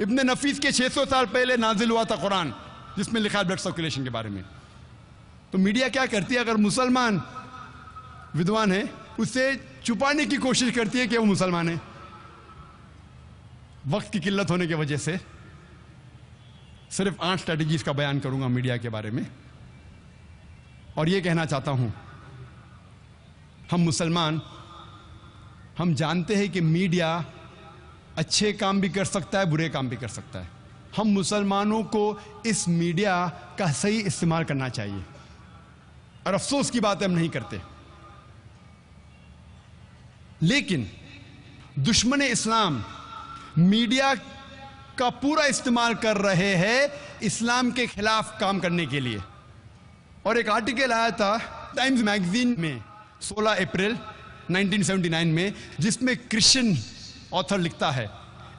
इब्ने नफीस के 600 साल पहले नाजिल हुआ था कुरान, जिसमें लिखा है ब्लड सर्कुलेशन के बारे में। तो मीडिया क्या करती है? अगर मुसलमान विद्वान है, उसे छुपाने की कोशिश करती है कि वो मुसलमान है। वक्त की किल्लत होने की वजह से सिर्फ 8 स्ट्रैटेजीज का बयान करूंगा मीडिया के बारे में, और ये कहना चाहता हूं, हम मुसलमान, हम जानते हैं कि मीडिया अच्छे काम भी कर सकता है, बुरे काम भी कर सकता है। हम मुसलमानों को इस मीडिया का सही इस्तेमाल करना चाहिए, और अफसोस की बात हम नहीं करते। लेकिन दुश्मन इस्लाम मीडिया का पूरा इस्तेमाल कर रहे हैं इस्लाम के खिलाफ काम करने के लिए। और एक आर्टिकल आया था टाइम्स मैगजीन में 16 अप्रैल 1979 में, जिसमें क्रिश्चियन ऑथर लिखता है,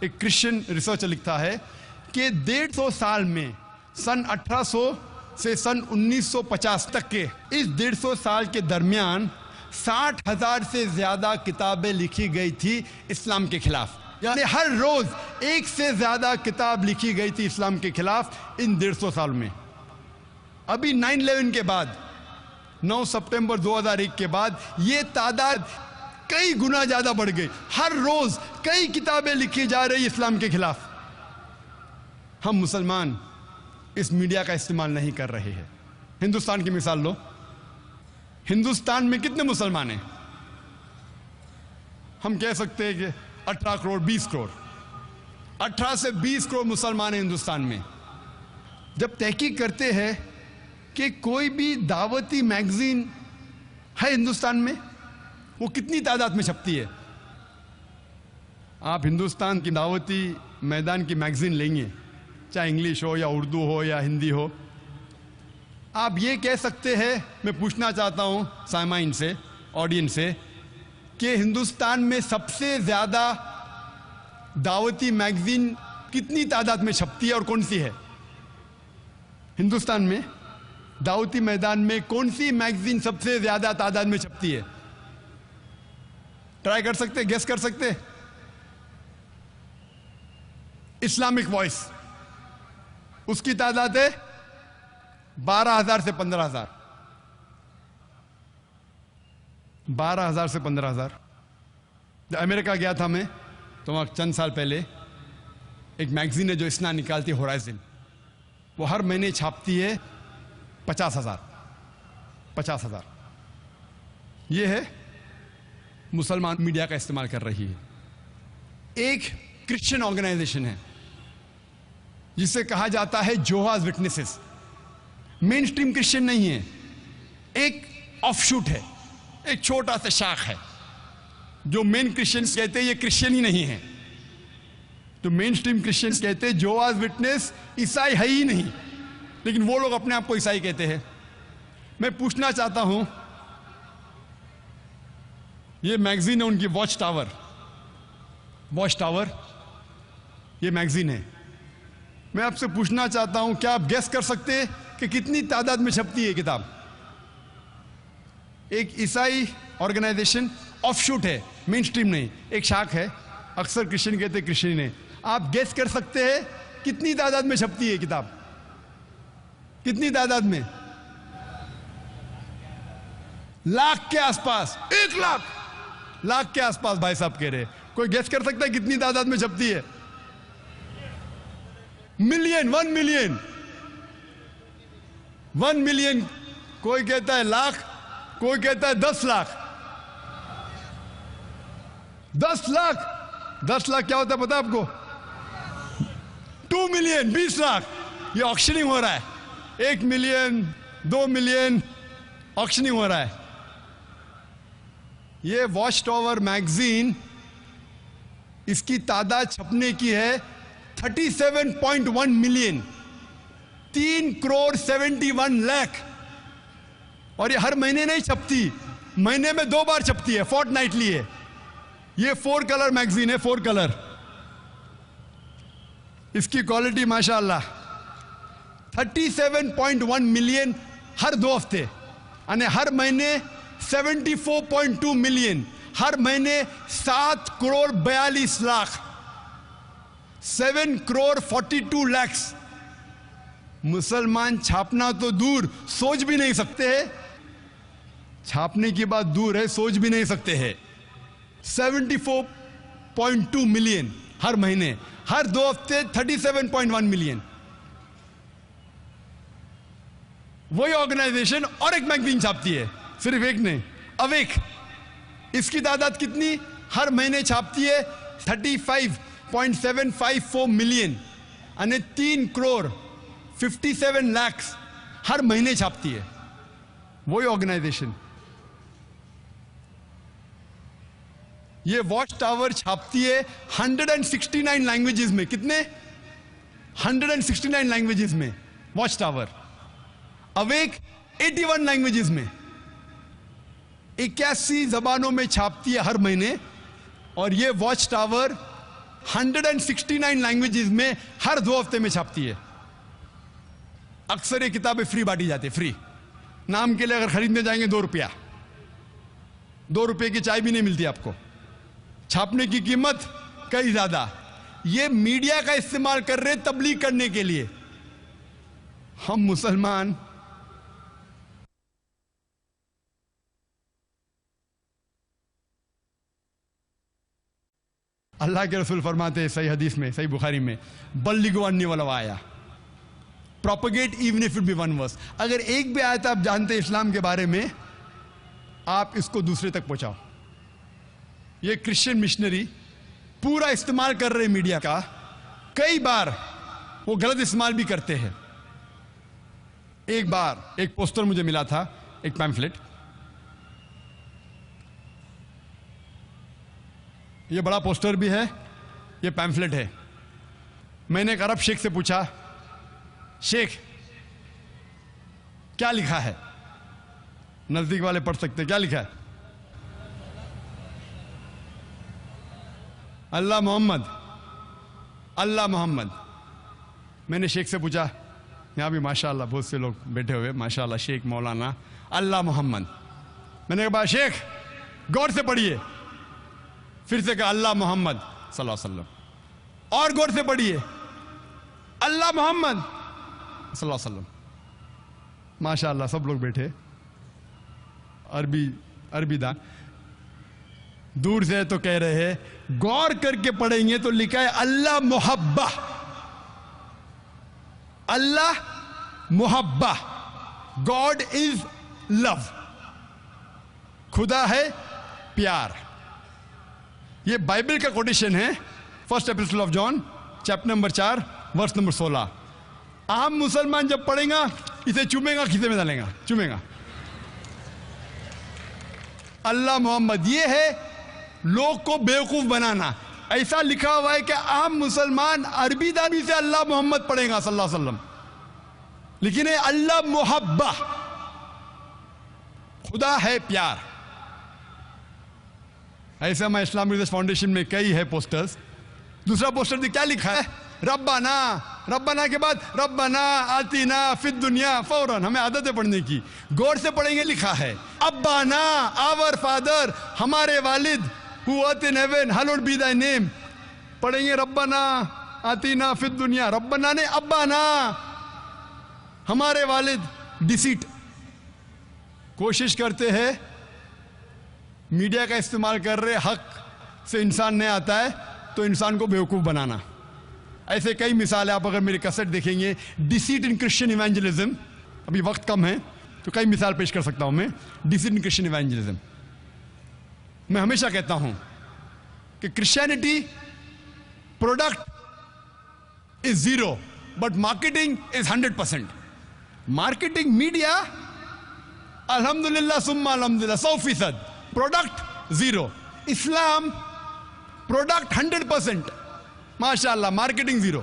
एक क्रिश्चियन रिसर्चर लिखता है कि 150 साल में सन 1800 से सन 1950 तक के इस 150 साल के दरमियान 60,000 से ज्यादा किताबें लिखी गई थी इस्लाम के खिलाफ। यानी हर रोज एक से ज्यादा किताब लिखी गई थी इस्लाम के खिलाफ इन 150 साल में। अभी 9/11 के बाद, 9 सितंबर 2001 के बाद ये तादाद कई गुना ज्यादा बढ़ गई। हर रोज कई किताबें लिखी जा रही इस्लाम के खिलाफ। हम मुसलमान इस मीडिया का इस्तेमाल नहीं कर रहे हैं। हिंदुस्तान की मिसाल लो, हिंदुस्तान में कितने मुसलमान हैं? हम कह सकते हैं कि 18 करोड़ 20 करोड़, 18 से 20 करोड़ मुसलमान हैं हिंदुस्तान में। जब तहकीक करते हैं कि कोई भी दावती मैगजीन है हिंदुस्तान में, वो कितनी तादाद में छपती है? आप हिंदुस्तान की दावती मैदान की मैगजीन लेंगे, चाहे इंग्लिश हो या उर्दू हो या हिंदी हो, आप ये कह सकते हैं, मैं पूछना चाहता हूं सामाइन से, ऑडियंस से, कि हिंदुस्तान में सबसे ज्यादा दावती मैगजीन कितनी तादाद में छपती है और कौन सी है? हिंदुस्तान में दावती मैदान में कौन सी मैगजीन सबसे ज्यादा तादाद में छपती है? ट्राई कर सकते, गेस कर सकते? इस्लामिक वॉइस, उसकी तादाद है 12,000 से 15,000। 12,000 से 15,000। जब अमेरिका गया था मैं, तो वहां चंद साल पहले एक मैगजीन है जो इस्ना निकालती है, होराइजन, वो हर महीने छापती है 50,000। 50,000 ये है मुसलमान मीडिया का इस्तेमाल कर रही है। एक क्रिश्चियन ऑर्गेनाइजेशन है जिसे कहा जाता है जोहाज विटनेसेस। मेन स्ट्रीम क्रिश्चियन नहीं है, एक ऑफशूट है, एक छोटा सा शाख है। जो मेन क्रिश्चियंस कहते हैं ये क्रिश्चियन ही नहीं है, तो मेन स्ट्रीम क्रिश्चियंस कहते हैं जोहाज विटनेस ईसाई है ही नहीं, लेकिन वो लोग अपने आप को ईसाई कहते हैं। मैं पूछना चाहता हूं, ये मैगजीन है उनकी वॉच टावर, वॉच टावर ये मैगजीन है। मैं आपसे पूछना चाहता हूं, क्या आप गेस कर सकते हैं कि कितनी तादाद में छपती है किताब? एक ईसाई ऑर्गेनाइजेशन, ऑफशूट है, मेन स्ट्रीम नहीं, एक शाख है, अक्सर क्रिश्चियन कहते हैं, क्रिश्चियन नहीं। आप गेस कर सकते हैं कितनी तादाद में छपती है किताब? कितनी तादाद में? लाख के आसपास, 1 लाख के आसपास भाई साहब कह रहे। कोई गेस कर सकता है कितनी तादाद में छपती है? Million, 1 million, 1 million. कोई कहता है लाख, कोई कहता है 10 लाख। 10 लाख, 10 लाख क्या होता है पता है आपको? 2 मिलियन, 20 लाख। ये ऑक्शनिंग हो रहा है, 1 मिलियन, 2 मिलियन, ऑक्शनिंग हो रहा है। ये वॉच टावर मैगजीन, इसकी तादाद छपने की है 37.1 मिलियन, 3 करोड़ 71 लाख। और ये हर महीने नहीं छपती, महीने में 2 बार छपती है, फोर्टनाइटली है। ये 4 कलर मैगजीन है, 4 कलर। इसकी क्वालिटी माशाअल्लाह। 37.1 मिलियन हर 2 हफ्ते, यानी हर महीने 74.2 मिलियन, हर महीने 7 करोड़ 42 लाख, 7 करोड़ 42 लाख। मुसलमान छापना तो दूर, सोच भी नहीं सकते हैं। छापने की बात दूर है, सोच भी नहीं सकते हैं। 74.2 मिलियन हर महीने, हर 2 हफ्ते 37.1 मिलियन। वही ऑर्गेनाइजेशन और एक मैगजीन छापती है, सिर्फ एक नहीं, अवेक। इसकी तादाद कितनी? हर महीने छापती है 35.754 मिलियन, यानी 3 करोड़ 57 लाख हर महीने छापती है वही ऑर्गेनाइजेशन। ये वॉच टावर छापती है 169 लैंग्वेजेस में। कितने? 169 लैंग्वेजेस में वॉच टावर। अवेक 81 लैंग्वेजेस में, 81 जबानों में छापती है हर महीने। और ये वॉच टावर 169 लैंग्वेजेस में हर 2 हफ्ते में छापती है। अक्सर ये किताबें फ्री बांटी जाती है, फ्री। नाम के लिए अगर खरीदने जाएंगे 2 रुपया, 2 रुपये की चाय भी नहीं मिलती आपको। छापने की कीमत कई ज्यादा। ये मीडिया का इस्तेमाल कर रहे तबलीग करने के लिए। हम मुसलमान अल्लाह के रसूल फरमाते हैं सही हदीस में, सही बुखारी में, बल्लिगु अन्नी वलौ आया, propagate even if it be 1 verse. अगर एक भी आयत आप जानते हैं इस्लाम के बारे में, आप इसको दूसरे तक पहुंचाओ। ये क्रिश्चियन मिशनरी पूरा इस्तेमाल कर रहे मीडिया का। कई बार वो गलत इस्तेमाल भी करते हैं। एक बार एक पोस्टर मुझे मिला था, एक पैम्फलेट। ये बड़ा पोस्टर भी है, ये पैम्फलेट है। मैंने एक अरब शेख से पूछा, शेख क्या लिखा है? नजदीक वाले पढ़ सकते, क्या लिखा है? अल्लाह मोहम्मद, अल्लाह मोहम्मद। मैंने शेख से पूछा, यहाँ भी माशाअल्लाह बहुत से लोग बैठे हुए, माशाअल्लाह, शेख मौलाना, अल्लाह मोहम्मद। मैंने कहा शेख गौर से पढ़िए। फिर से कहा अल्लाह मोहम्मद सल्लल्लाहु अलैहि वसल्लम। और गौर से पढ़िए, अल्लाह मोहम्मद सल्लल्लाहु अलैहि वसल्लम। माशाअल्लाह सब लोग बैठे, अरबी दान। दूर से तो कह रहे हैं, गौर करके पढ़ेंगे तो लिखा है अल्लाह मोहब्बा, अल्लाह मोहब्बा, गॉड इज लव, खुदा है प्यार। ये बाइबल का कोटेशन है, first epistle of John chapter number 4 verse number 16। आम मुसलमान जब पढ़ेगा इसे चूमेगा, खीसे में डालेगा, चूमेगा। अल्लाह मोहम्मद, ये है लोग को बेवकूफ बनाना। ऐसा लिखा हुआ है कि आम मुसलमान अरबी दानी से अल्लाह मोहम्मद पढ़ेगा सल्लल्लाहु अलैहि वसल्लम, लेकिन ये अल्लाह मोहब्बा, खुदा है प्यार। ऐसा मैं इस्लामिक रिसर्च फाउंडेशन में कई है पोस्टर्स। दूसरा पोस्टर क्या लिखा है? रब्बाना, रब्बाना के बाद रब्बाना आतीना फिद दुनिया, फौरन हमें आदत है पढ़ने की, गौर से पढ़ेंगे। लिखा है अब्बाना, आवर फादर, हमारे वालिद, who art in heaven, hallowed be thy name. पढ़ेंगे रब्बाना आतीना फिद दुनिया, रब्बाना ने अब्बाना, हमारे वालिद। डिसीट। कोशिश करते हैं, मीडिया का इस्तेमाल कर रहे, हक से इंसान नहीं आता है तो इंसान को बेवकूफ बनाना। ऐसे कई मिसाल है। आप अगर मेरी कैसेट देखेंगे, डिसीट इन क्रिश्चियन इवेंजलिज्म, अभी वक्त कम है तो कई मिसाल पेश कर सकता हूं मैं। डिसीट इन क्रिश्चियन इवेंजलिज्म, मैं हमेशा कहता हूं कि Christianity product is 0 but marketing is 100%। Marketing media अल्हम्दुलिल्लाह सुम्मा अल्हम्दुलिल्लाह 100%, प्रोडक्ट 0। इस्लाम प्रोडक्ट 100%, माशाअल्लाह, मार्केटिंग 0।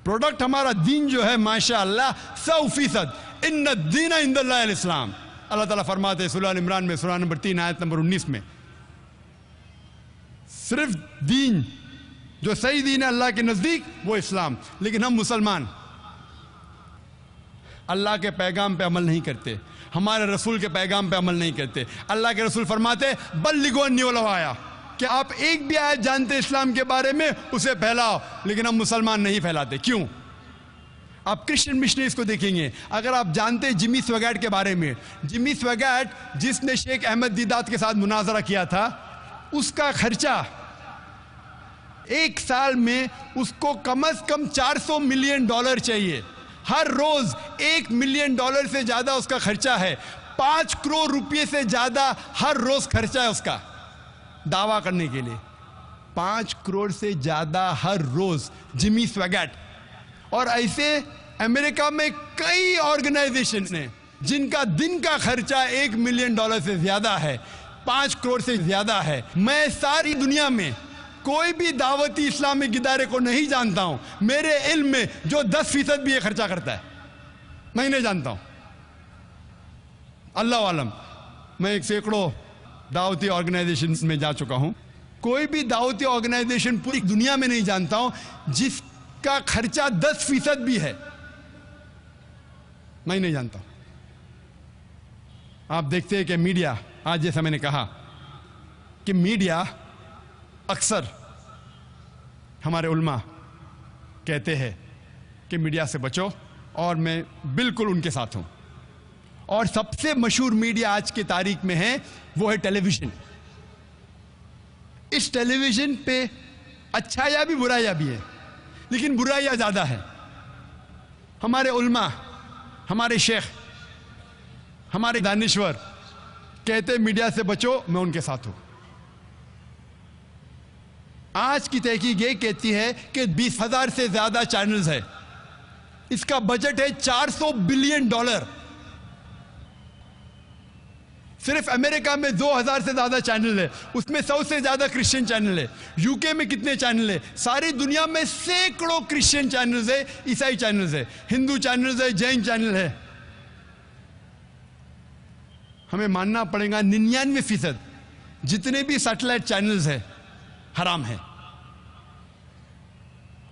प्रोडक्ट हमारा दीन जो है माशाअल्लाह 100%। इन्ना दीना इंदल्लाह अल इस्लाम। अल्लाह ताला फरमाते हैं सूरह इमरान में, सूरह नंबर 3 आयत नंबर 19 में, सिर्फ दीन जो सही दीन है अल्लाह के नजदीक वो इस्लाम। लेकिन हम मुसलमान अल्लाह के पैगाम पे अमल नहीं करते, हमारे रसूल के पैगाम पे अमल नहीं करते। अल्लाह के रसूल फरमाते बल्लिगु अन्नी वलौ आया, कि आप एक भी आयत जानते इस्लाम के बारे में उसे फैलाओ। लेकिन हम मुसलमान नहीं फैलाते। क्यों? आप क्रिश्चियन मिशनरीज को देखेंगे, अगर आप जानते हैं जिमी स्वैगैट के बारे में, जिमी स्वैगैट जिसने शेख अहमद दीदात के साथ मुनाजरा किया था, उसका खर्चा एक साल में उसको कम से कम $400 मिलियन चाहिए। हर रोज $1 मिलियन से ज्यादा उसका खर्चा है। 5 करोड़ रुपए से ज्यादा हर रोज खर्चा है उसका दावा करने के लिए। 5 करोड़ से ज्यादा हर रोज जिमी स्वैगैट। और ऐसे अमेरिका में कई ऑर्गेनाइजेशन हैं जिनका दिन का खर्चा $1 मिलियन से ज्यादा है, 5 करोड़ से ज्यादा है। मैं सारी दुनिया में कोई भी दावती इस्लामिक इदारे को नहीं जानता हूं मेरे इल्म में जो 10% भी ये खर्चा करता है। मैं नहीं जानता हूं, अल्लाह आलम। मैं एक सैकड़ों दावती ऑर्गेनाइजेशन में जा चुका हूं, कोई भी दावती ऑर्गेनाइजेशन पूरी दुनिया में नहीं जानता हूं जिसका खर्चा 10% भी है, मैं नहीं जानता। आप देखते हैं कि मीडिया, आज जैसा मैंने कहा कि मीडिया अक्सर, हमारे उल्मा कहते हैं कि मीडिया से बचो, और मैं बिल्कुल उनके साथ हूं। और सबसे मशहूर मीडिया आज की तारीख में है वो है टेलीविजन। इस टेलीविजन पे अच्छाइयां भी बुराइयां भी है, लेकिन बुराइयां ज्यादा है। हमारे उल्मा, हमारे शेख, हमारे दानिश्वर कहते मीडिया से बचो, मैं उनके साथ हूं। आज की तहकीक ये कहती है कि 20,000 से ज्यादा चैनल्स है, इसका बजट है $400 बिलियन। सिर्फ अमेरिका में 2,000 से ज्यादा चैनल है, उसमें 100 से ज्यादा क्रिश्चियन चैनल है। यूके में कितने चैनल है? सारी दुनिया में सैकड़ों क्रिश्चियन चैनल्स है, ईसाई चैनल्स है, हिंदू चैनल्स है, जैन चैनल है। हमें मानना पड़ेगा 99% जितने भी सैटेलाइट चैनल्स है हराम है,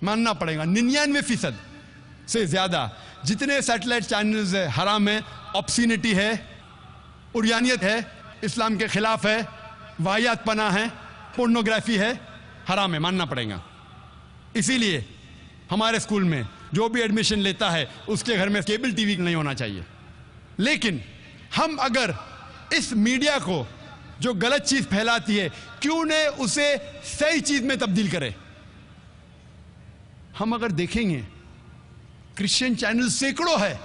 मानना पड़ेगा 99% से ज्यादा जितने सैटेलाइट चैनल्स है हराम है। ऑब्सिनिटी है, उरियानियत है, इस्लाम के खिलाफ है, वाहियात पना है, पोर्नोग्राफी है, हराम है, मानना पड़ेगा। इसीलिए हमारे स्कूल में जो भी एडमिशन लेता है उसके घर में केबल टीवी नहीं होना चाहिए। लेकिन हम अगर इस मीडिया को जो गलत चीज फैलाती है, क्यों न उसे सही चीज में तब्दील करे। हम अगर देखेंगे क्रिश्चियन चैनल सैकड़ों है,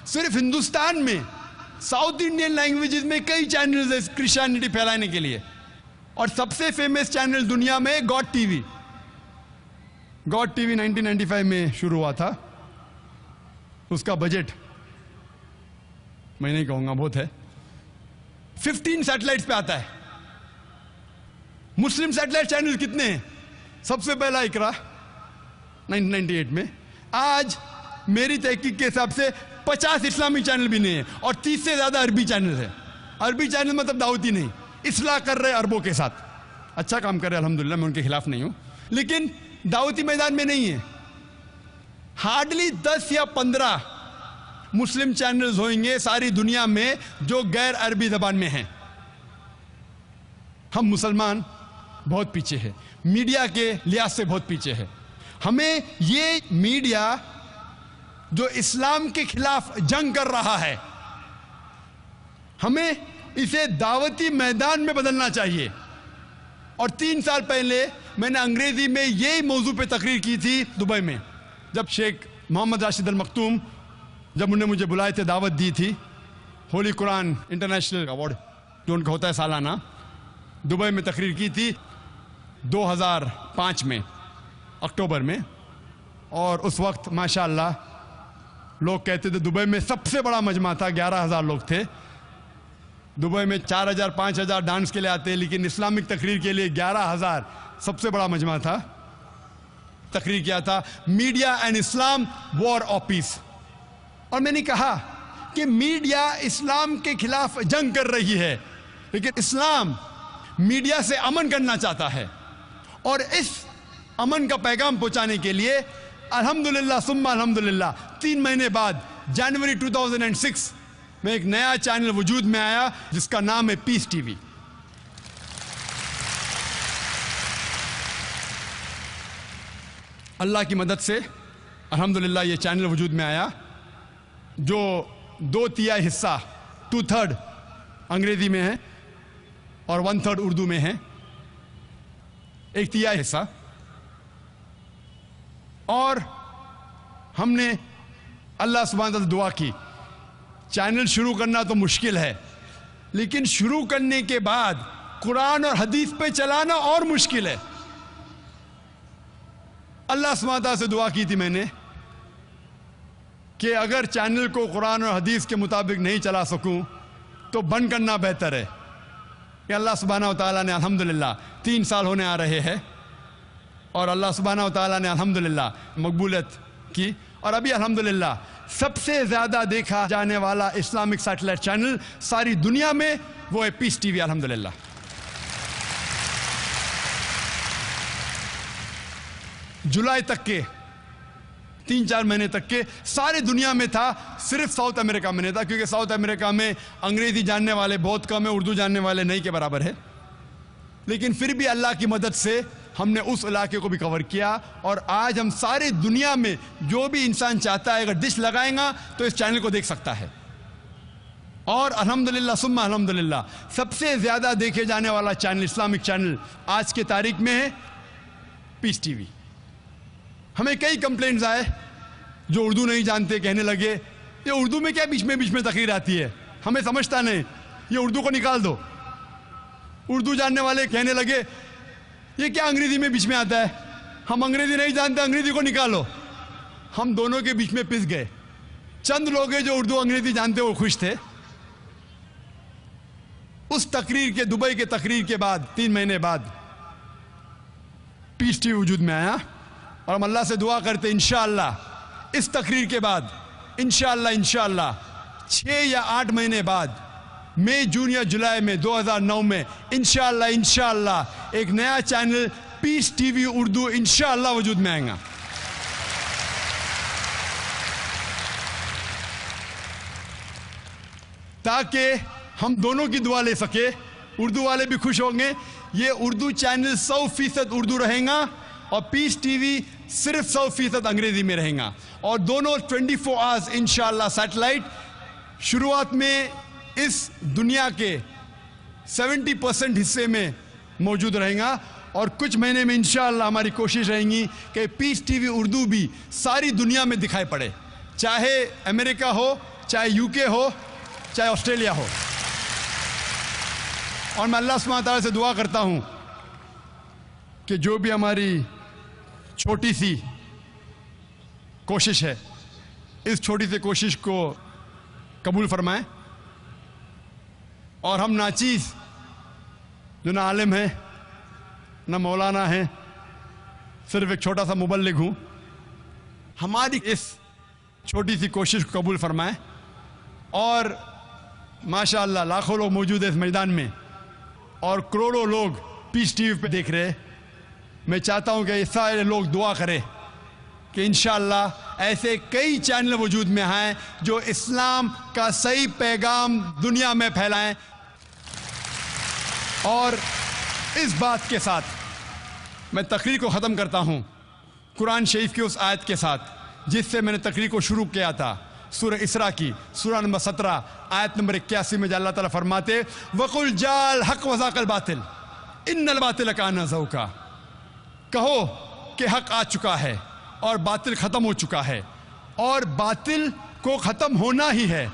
सिर्फ हिंदुस्तान में साउथ इंडियन लैंग्वेजेस में कई चैनल्स है क्रिश्चियनिटी फैलाने के लिए। और सबसे फेमस चैनल दुनिया में गॉड टीवी। गॉड टीवी 1995 में शुरू हुआ था, उसका बजट मैं नहीं कहूंगा, बहुत है, 15 सैटेलाइट्स पे आता है। मुस्लिम सैटेलाइट चैनल कितने हैं? सबसे पहला इकरा 1998 में। आज मेरी तहकीक के हिसाब से 50 इस्लामी चैनल भी नहीं है, और 30 से ज्यादा अरबी चैनल है। अरबी चैनल मतलब दावती नहीं, इस्लाह कर रहे अरबों के साथ, अच्छा काम कर रहे अल्हम्दुलिल्लाह, मैं उनके खिलाफ नहीं हूं, लेकिन दावती मैदान में नहीं है। हार्डली 10 या 15 मुस्लिम चैनल्स होंगे सारी दुनिया में जो गैर अरबी जबान में हैं। हम मुसलमान बहुत पीछे हैं, मीडिया के लिहाज से बहुत पीछे है। हमें ये मीडिया जो इस्लाम के खिलाफ जंग कर रहा है, हमें इसे दावती मैदान में बदलना चाहिए। और 3 साल पहले मैंने अंग्रेजी में यही मौजू पे तकरीर की थी दुबई में, जब शेख मोहम्मद राशिद अल मखतूम, जब उन्होंने मुझे बुलाए थे, दावत दी थी, होली कुरान इंटरनेशनल अवार्ड जो उनका होता है सालाना, दुबई में तकरीर की थी 2005 में अक्टूबर में। और उस वक्त माशाअल्लाह लोग कहते थे दुबई में सबसे बड़ा मजमा था, 11,000 लोग थे। दुबई में 4,000 5,000 डांस के लिए आते, लेकिन इस्लामिक तकरीर के लिए 11,000 सबसे बड़ा मजमा था। तकरीर किया था media and Islam, war of peace. और मैंने कहा कि मीडिया इस्लाम के खिलाफ जंग कर रही है, लेकिन इस्लाम मीडिया से अमन करना चाहता है। और इस अमन का पैगाम पहुंचाने के लिए अल्हम्दुलिल्लाह सुम्मा अल्हम्दुलिल्लाह 3 महीने बाद जनवरी 2006 में एक नया चैनल वजूद में आया जिसका नाम है पीस टीवी। अल्लाह की मदद से अल्हम्दुलिल्लाह ये चैनल वजूद में आया, जो 2/3 हिस्सा 2/3 अंग्रेजी में है और 1/3 उर्दू में है, 1/3 हिस्सा। और हमने अल्लाह सुब्हानहू तआला से दुआ की, चैनल शुरू करना तो मुश्किल है, लेकिन शुरू करने के बाद कुरान और हदीस पे चलाना और मुश्किल है। अल्लाह सुब्हानहू तआला से दुआ की थी मैंने कि अगर चैनल को कुरान और हदीस के मुताबिक नहीं चला सकूं तो बंद करना बेहतर है। कि अल्लाह सुब्हानहू तआला ने अल्हम्दुलिल्लाह 3 साल होने आ रहे हैं, और अल्लाह सुब्हानहू तआला ने अल्हम्दुलिल्लाह मकबूलियत की, और अभी अल्हम्दुलिल्लाह सबसे ज्यादा देखा जाने वाला इस्लामिक सैटेलाइट चैनल सारी दुनिया में वो है पीस टीवी। अल्हम्दुलिल्लाह। जुलाई तक के 3-4 महीने तक के सारे दुनिया में था, सिर्फ साउथ अमेरिका में नहीं था, क्योंकि साउथ अमेरिका में अंग्रेजी जानने वाले बहुत कम है, उर्दू जानने वाले नहीं के बराबर है। लेकिन फिर भी अल्लाह की मदद से हमने उस इलाके को भी कवर किया, और आज हम सारे दुनिया में जो भी इंसान चाहता है अगर डिश लगाएगा तो इस चैनल को देख सकता है। और अल्हम्दुलिल्लाह सुम्मा अल्हम्दुलिल्लाह सबसे ज़्यादा देखे जाने वाला चैनल, इस्लामिक चैनल आज के तारीख में है पीस टीवी। हमें कई कंप्लेंट्स आए, जो उर्दू नहीं जानते कहने लगे ये उर्दू में क्या बीच में तकरीर आती है, हमें समझता नहीं, ये उर्दू को निकाल दो। उर्दू जानने वाले कहने लगे ये क्या अंग्रेजी में बीच में आता है, हम अंग्रेजी नहीं जानते, अंग्रेजी को निकालो। हम दोनों के बीच में पिस गए। चंद लोग हैं जो उर्दू अंग्रेजी जानते वो खुश थे। उस तकरीर के, दुबई के तकरीर के बाद 3 महीने बाद पीस टीवी वजूद में आया, और हम अल्लाह से दुआ करते इंशाअल्लाह इस तकरीर के बाद इंशाअल्लाह 6 या 8 महीने बाद, मई, जून या जुलाई में 2009 में इंशाअल्लाह एक नया चैनल पीस टीवी उर्दू इंशाअल्लाह वजूद में आएगा। ताकि हम दोनों की दुआ ले सके, उर्दू वाले भी खुश होंगे। ये उर्दू चैनल 100% उर्दू रहेगा और पीस टीवी सिर्फ 100% अंग्रेजी में रहेगा, और दोनों 24 आवर्स इंशाअल्लाह सैटेलाइट शुरुआत में इस दुनिया के 70% हिस्से में मौजूद रहेगा, और कुछ महीने में इंशाअल्लाह हमारी कोशिश रहेगी कि पीस टीवी उर्दू भी सारी दुनिया में दिखाई पड़े, चाहे अमेरिका हो, चाहे यूके हो, चाहे ऑस्ट्रेलिया हो। और मैं अल्लाह सुब्हानहू व तआला से दुआ करता हूँ कि जो भी हमारी छोटी सी कोशिश है, इस छोटी सी कोशिश को कबूल फरमाएं, और हम नाचीज़ जो ना आलिम है ना मौलाना है, सिर्फ एक छोटा सा मुबल्लिग हूँ, हमारी इस छोटी सी कोशिश को कबूल फरमाएं। और माशाअल्लाह लाखों लोग मौजूद है इस मैदान में, और करोड़ों लोग पीस टीवी पे देख रहे हैं। मैं चाहता हूँ कि ये सारे लोग दुआ करें कि इंशाअल्लाह ऐसे कई चैनल वजूद में आएँ जो इस्लाम का सही पैगाम दुनिया में फैलाएं। और इस बात के साथ मैं तकरीर को ख़त्म करता हूँ कुरान शरीफ की उस आयत के साथ जिससे मैंने तकरीर को शुरू किया था, सूरह इसरा की सूरह नंबर 17 आयत नंबर 81 में अल्लाह ताला फरमाते वकुल जाल हक वज़ाक़ल बातिल इन्नल बातिल काना ज़ऊक़ा, कहो कि हक आ चुका है और बातिल ख़त्म हो चुका है, और बातिल को ख़त्म होना ही है।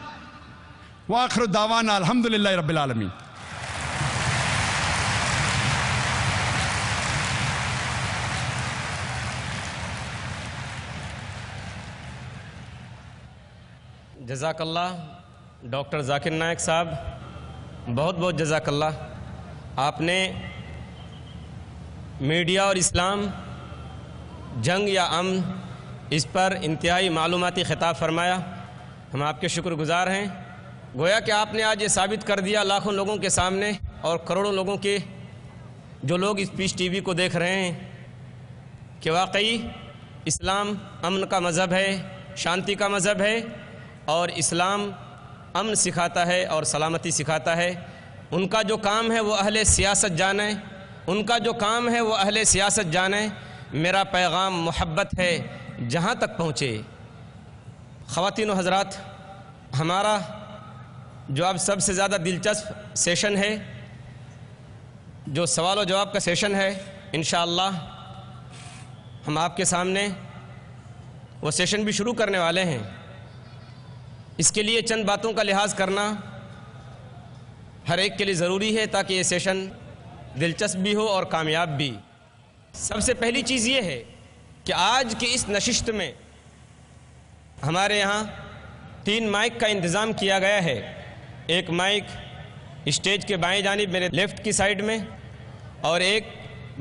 व आखिर दावाना अल्हम्दुलिल्लाहि रब्बिल आलमीन। जज़ाकल्लाह डॉक्टर ज़ाकिर नायक साहब, बहुत बहुत जज़ाकल्लाह। आपने मीडिया और इस्लाम, जंग या अमन, इस पर इंतहाई मालूमाती ख़िताब फरमाया। हम आपके शुक्रगुज़ार हैं। गोया कि आपने आज ये साबित कर दिया लाखों लोगों के सामने और करोड़ों लोगों के जो लोग इस पीस टीवी को देख रहे हैं कि वाकई इस्लाम अमन का मज़हब है, शांति का मज़हब है, और इस्लाम अमन सिखाता है और सलामती सिखाता है। उनका जो काम है वो अहले सियासत जाने, उनका जो काम है वो अहले सियासत जाने। मेरा पैगाम मोहब्बत है जहाँ तक पहुँचे। ख़वातीन व हज़रात, हमारा जो अब सबसे ज़्यादा दिलचस्प सेशन है, जो सवाल व जवाब का सेशन है, इंशाअल्लाह हम आपके सामने वो सेशन भी शुरू करने वाले हैं। इसके लिए चंद बातों का लिहाज करना हर एक के लिए ज़रूरी है ताकि ये सेशन दिलचस्प भी हो और कामयाब भी। सबसे पहली चीज़ ये है कि आज की इस नशिस्त में हमारे यहाँ 3 माइक का इंतज़ाम किया गया है। एक माइक स्टेज के बाएं जानिब मेरे लेफ़्ट की साइड में, और एक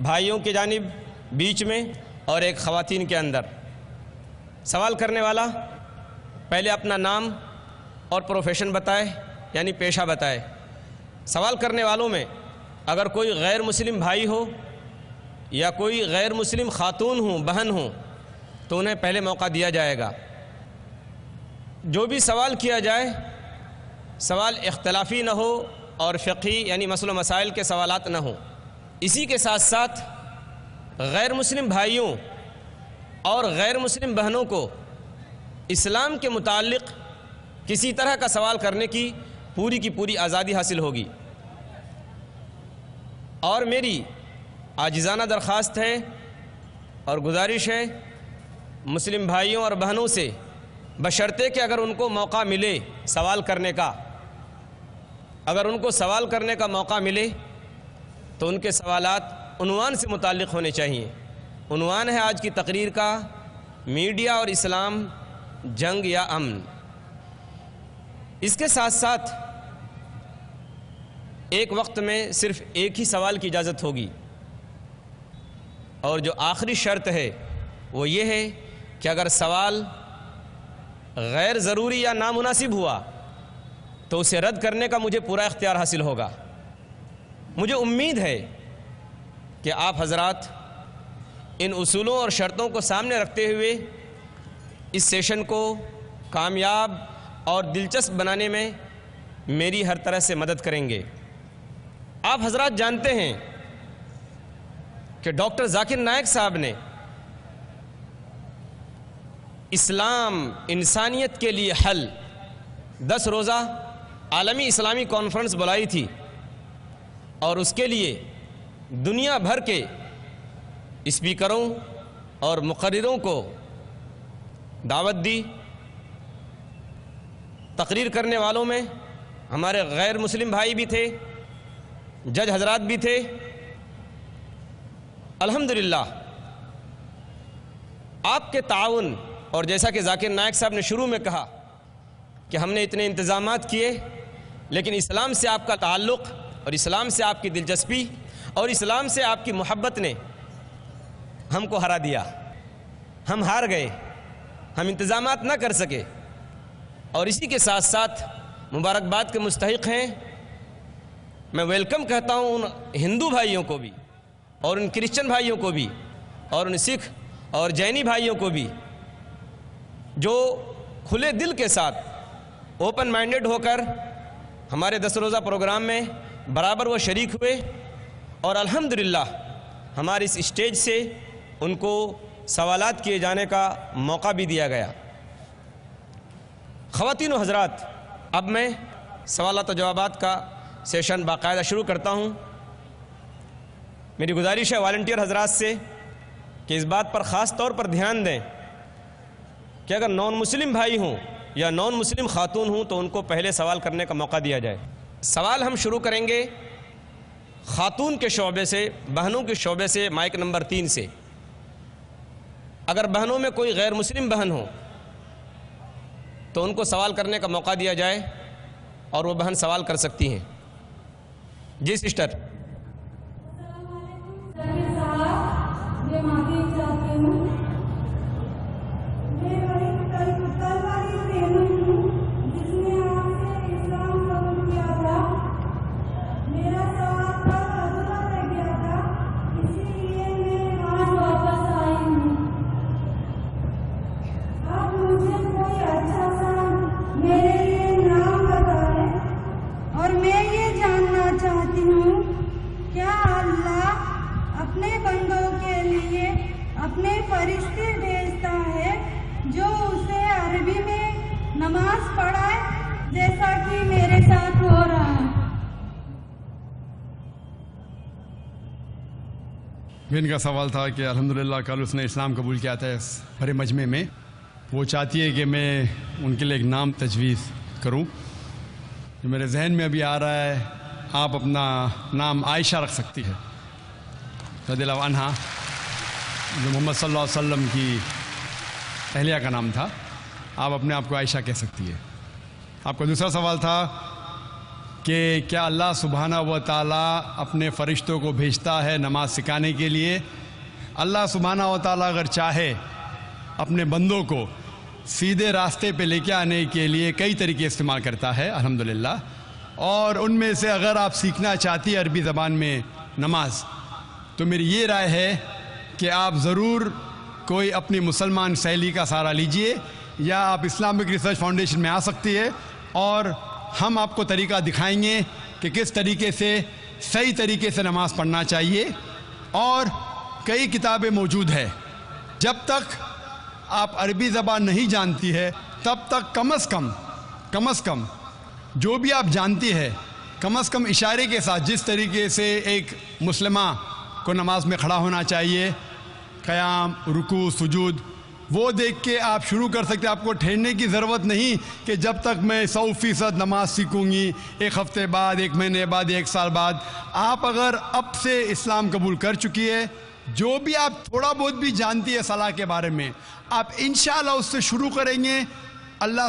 भाइयों की जानिब बीच में, और एक ख़वातीन के अंदर। सवाल करने वाला पहले अपना नाम और प्रोफेशन बताए, यानी पेशा बताए। सवाल करने वालों में अगर कोई गैर मुस्लिम भाई हो या कोई गैर मुस्लिम खातून हो, बहन हो, तो उन्हें पहले मौका दिया जाएगा। जो भी सवाल किया जाए, सवाल इख्तलाफी न हो और फ़िक़ही यानी मसलो मसाइल के सवालात न हो। इसी के साथ साथ गैर मुस्लिम भाइयों और गैर मुस्लिम बहनों को इस्लाम के मुताल्लिक़ किसी तरह का सवाल करने की पूरी आज़ादी हासिल होगी। और मेरी आजिज़ाना दरख्वास्त है और गुजारिश है मुस्लिम भाइयों और बहनों से, बशर्ते कि अगर उनको मौका मिले सवाल करने का, अगर उनको सवाल करने का मौका मिले तो उनके सवालात उन्वान से मुताल्लिक़ होने चाहिए। उन्वान है आज की तकरीर का, मीडिया और इस्लाम, जंग या अमन। इसके साथ साथ एक वक्त में सिर्फ एक ही सवाल की इजाज़त होगी, और जो आखिरी शर्त है वो ये है कि अगर सवाल गैर ज़रूरी या नामुनासिब हुआ तो उसे रद्द करने का मुझे पूरा इख्तियार हासिल होगा। मुझे उम्मीद है कि आप हज़रात इन उसूलों और शर्तों को सामने रखते हुए इस सेशन को कामयाब और दिलचस्प बनाने में मेरी हर तरह से मदद करेंगे। आप हज़रात जानते हैं कि डॉक्टर जाकिर नायक साहब ने इस्लाम इंसानियत के लिए हल 10 रोज़ा आलमी इस्लामी कॉन्फ्रेंस बुलाई थी, और उसके लिए दुनिया भर के स्पीकरों और मुक़र्रिरों को दावत दी। तकरीर करने वालों में हमारे गैर मुस्लिम भाई भी थे, जज हजरात भी थे। अल्हम्दुलिल्लाह आपके ताउन, और जैसा कि जाकिर नायक साहब ने शुरू में कहा कि हमने इतने इंतज़ामात किए, लेकिन इस्लाम से आपका ताल्लुक़ और इस्लाम से आपकी दिलचस्पी और इस्लाम से आपकी मोहब्बत ने हमको हरा दिया। हम हार गए, हम इंतज़ामात ना कर सके। और इसी के साथ साथ मुबारकबाद के मुस्तहिक़ हैं, मैं वेलकम कहता हूँ उन हिंदू भाइयों को भी और उन क्रिश्चियन भाइयों को भी और उन सिख और जैनी भाइयों को भी, जो खुले दिल के साथ ओपन माइंडेड होकर हमारे 10 रोज़ा प्रोग्राम में बराबर वो शरीक हुए, और अल्हम्दुलिल्लाह हमारे इस स्टेज से उनको सवालात किए जाने का मौका भी दिया गया। ख़वातीन व हज़रात, अब मैं सवालात व जवाबात का सेशन बाकायदा शुरू करता हूँ। मेरी गुजारिश है वॉलंटियर हज़रात से कि इस बात पर ख़ास तौर पर ध्यान दें कि अगर नॉन मुस्लिम भाई हों या नॉन मुस्लिम खातून हों तो उनको पहले सवाल करने का मौका दिया जाए। सवाल हम शुरू करेंगे खातून के शोबे से, बहनों के शोबे से, माइक नंबर 3 से। अगर बहनों में कोई गैर मुस्लिम बहन हो तो उनको सवाल करने का मौका दिया जाए और वो बहन सवाल कर सकती हैं। जी सिस्टर। फरिश्ते भेजता है जो उसे अरबी में नमाज पढ़ाए, जैसा कि मेरे साथ हो रहा है। इनका सवाल था कि अल्हम्दुलिल्लाह कल उसने इस्लाम कबूल किया था इस बड़े मजमे में। वो चाहती है कि मैं उनके लिए एक नाम तजवीज़ करूं, जो मेरे जहन में अभी आ रहा है। आप अपना नाम आयशा रख सकती है, रज़ियल्लाहु अन्हा, जो मोहम्मद सल्लल्लाहु अलैहि वसल्लम की अहलिया का नाम था। आप अपने आप को आयशा कह सकती है। आपका दूसरा सवाल था कि क्या अल्लाह सुब्हाना व तआला अपने फ़रिश्तों को भेजता है नमाज सिखाने के लिए। अल्लाह सुब्हाना व तआला अगर चाहे अपने बंदों को सीधे रास्ते पे लेके आने के लिए कई तरीके इस्तेमाल करता है अल्हम्दुलिल्लाह। और उनमें से अगर आप सीखना चाहती है अरबी ज़बान में नमाज, तो मेरी ये राय है कि आप ज़रूर कोई अपनी मुसलमान सहेली का सहारा लीजिए, या आप इस्लामिक रिसर्च फाउंडेशन में आ सकती है और हम आपको तरीका दिखाएंगे कि किस तरीके से सही तरीके से नमाज पढ़ना चाहिए। और कई किताबें मौजूद है। जब तक आप अरबी ज़बान नहीं जानती है तब तक कम अज़ कम जो भी आप जानती है कम अज़ कम इशारे के साथ जिस तरीके से एक मुस्लिमा को नमाज में खड़ा होना चाहिए, क़याम, रुकू, सुजूद, वो देख के आप शुरू कर सकते हैं। आपको ठहरने की ज़रूरत नहीं कि जब तक मैं 100% नमाज सीखूंगी, एक हफ़्ते बाद, एक महीने बाद, एक साल बाद। आप अगर अब से इस्लाम कबूल कर चुकी है, जो भी आप थोड़ा बहुत भी जानती है सलाह के बारे में, आप इंशाअल्लाह उससे शुरू करेंगे। अल्लाह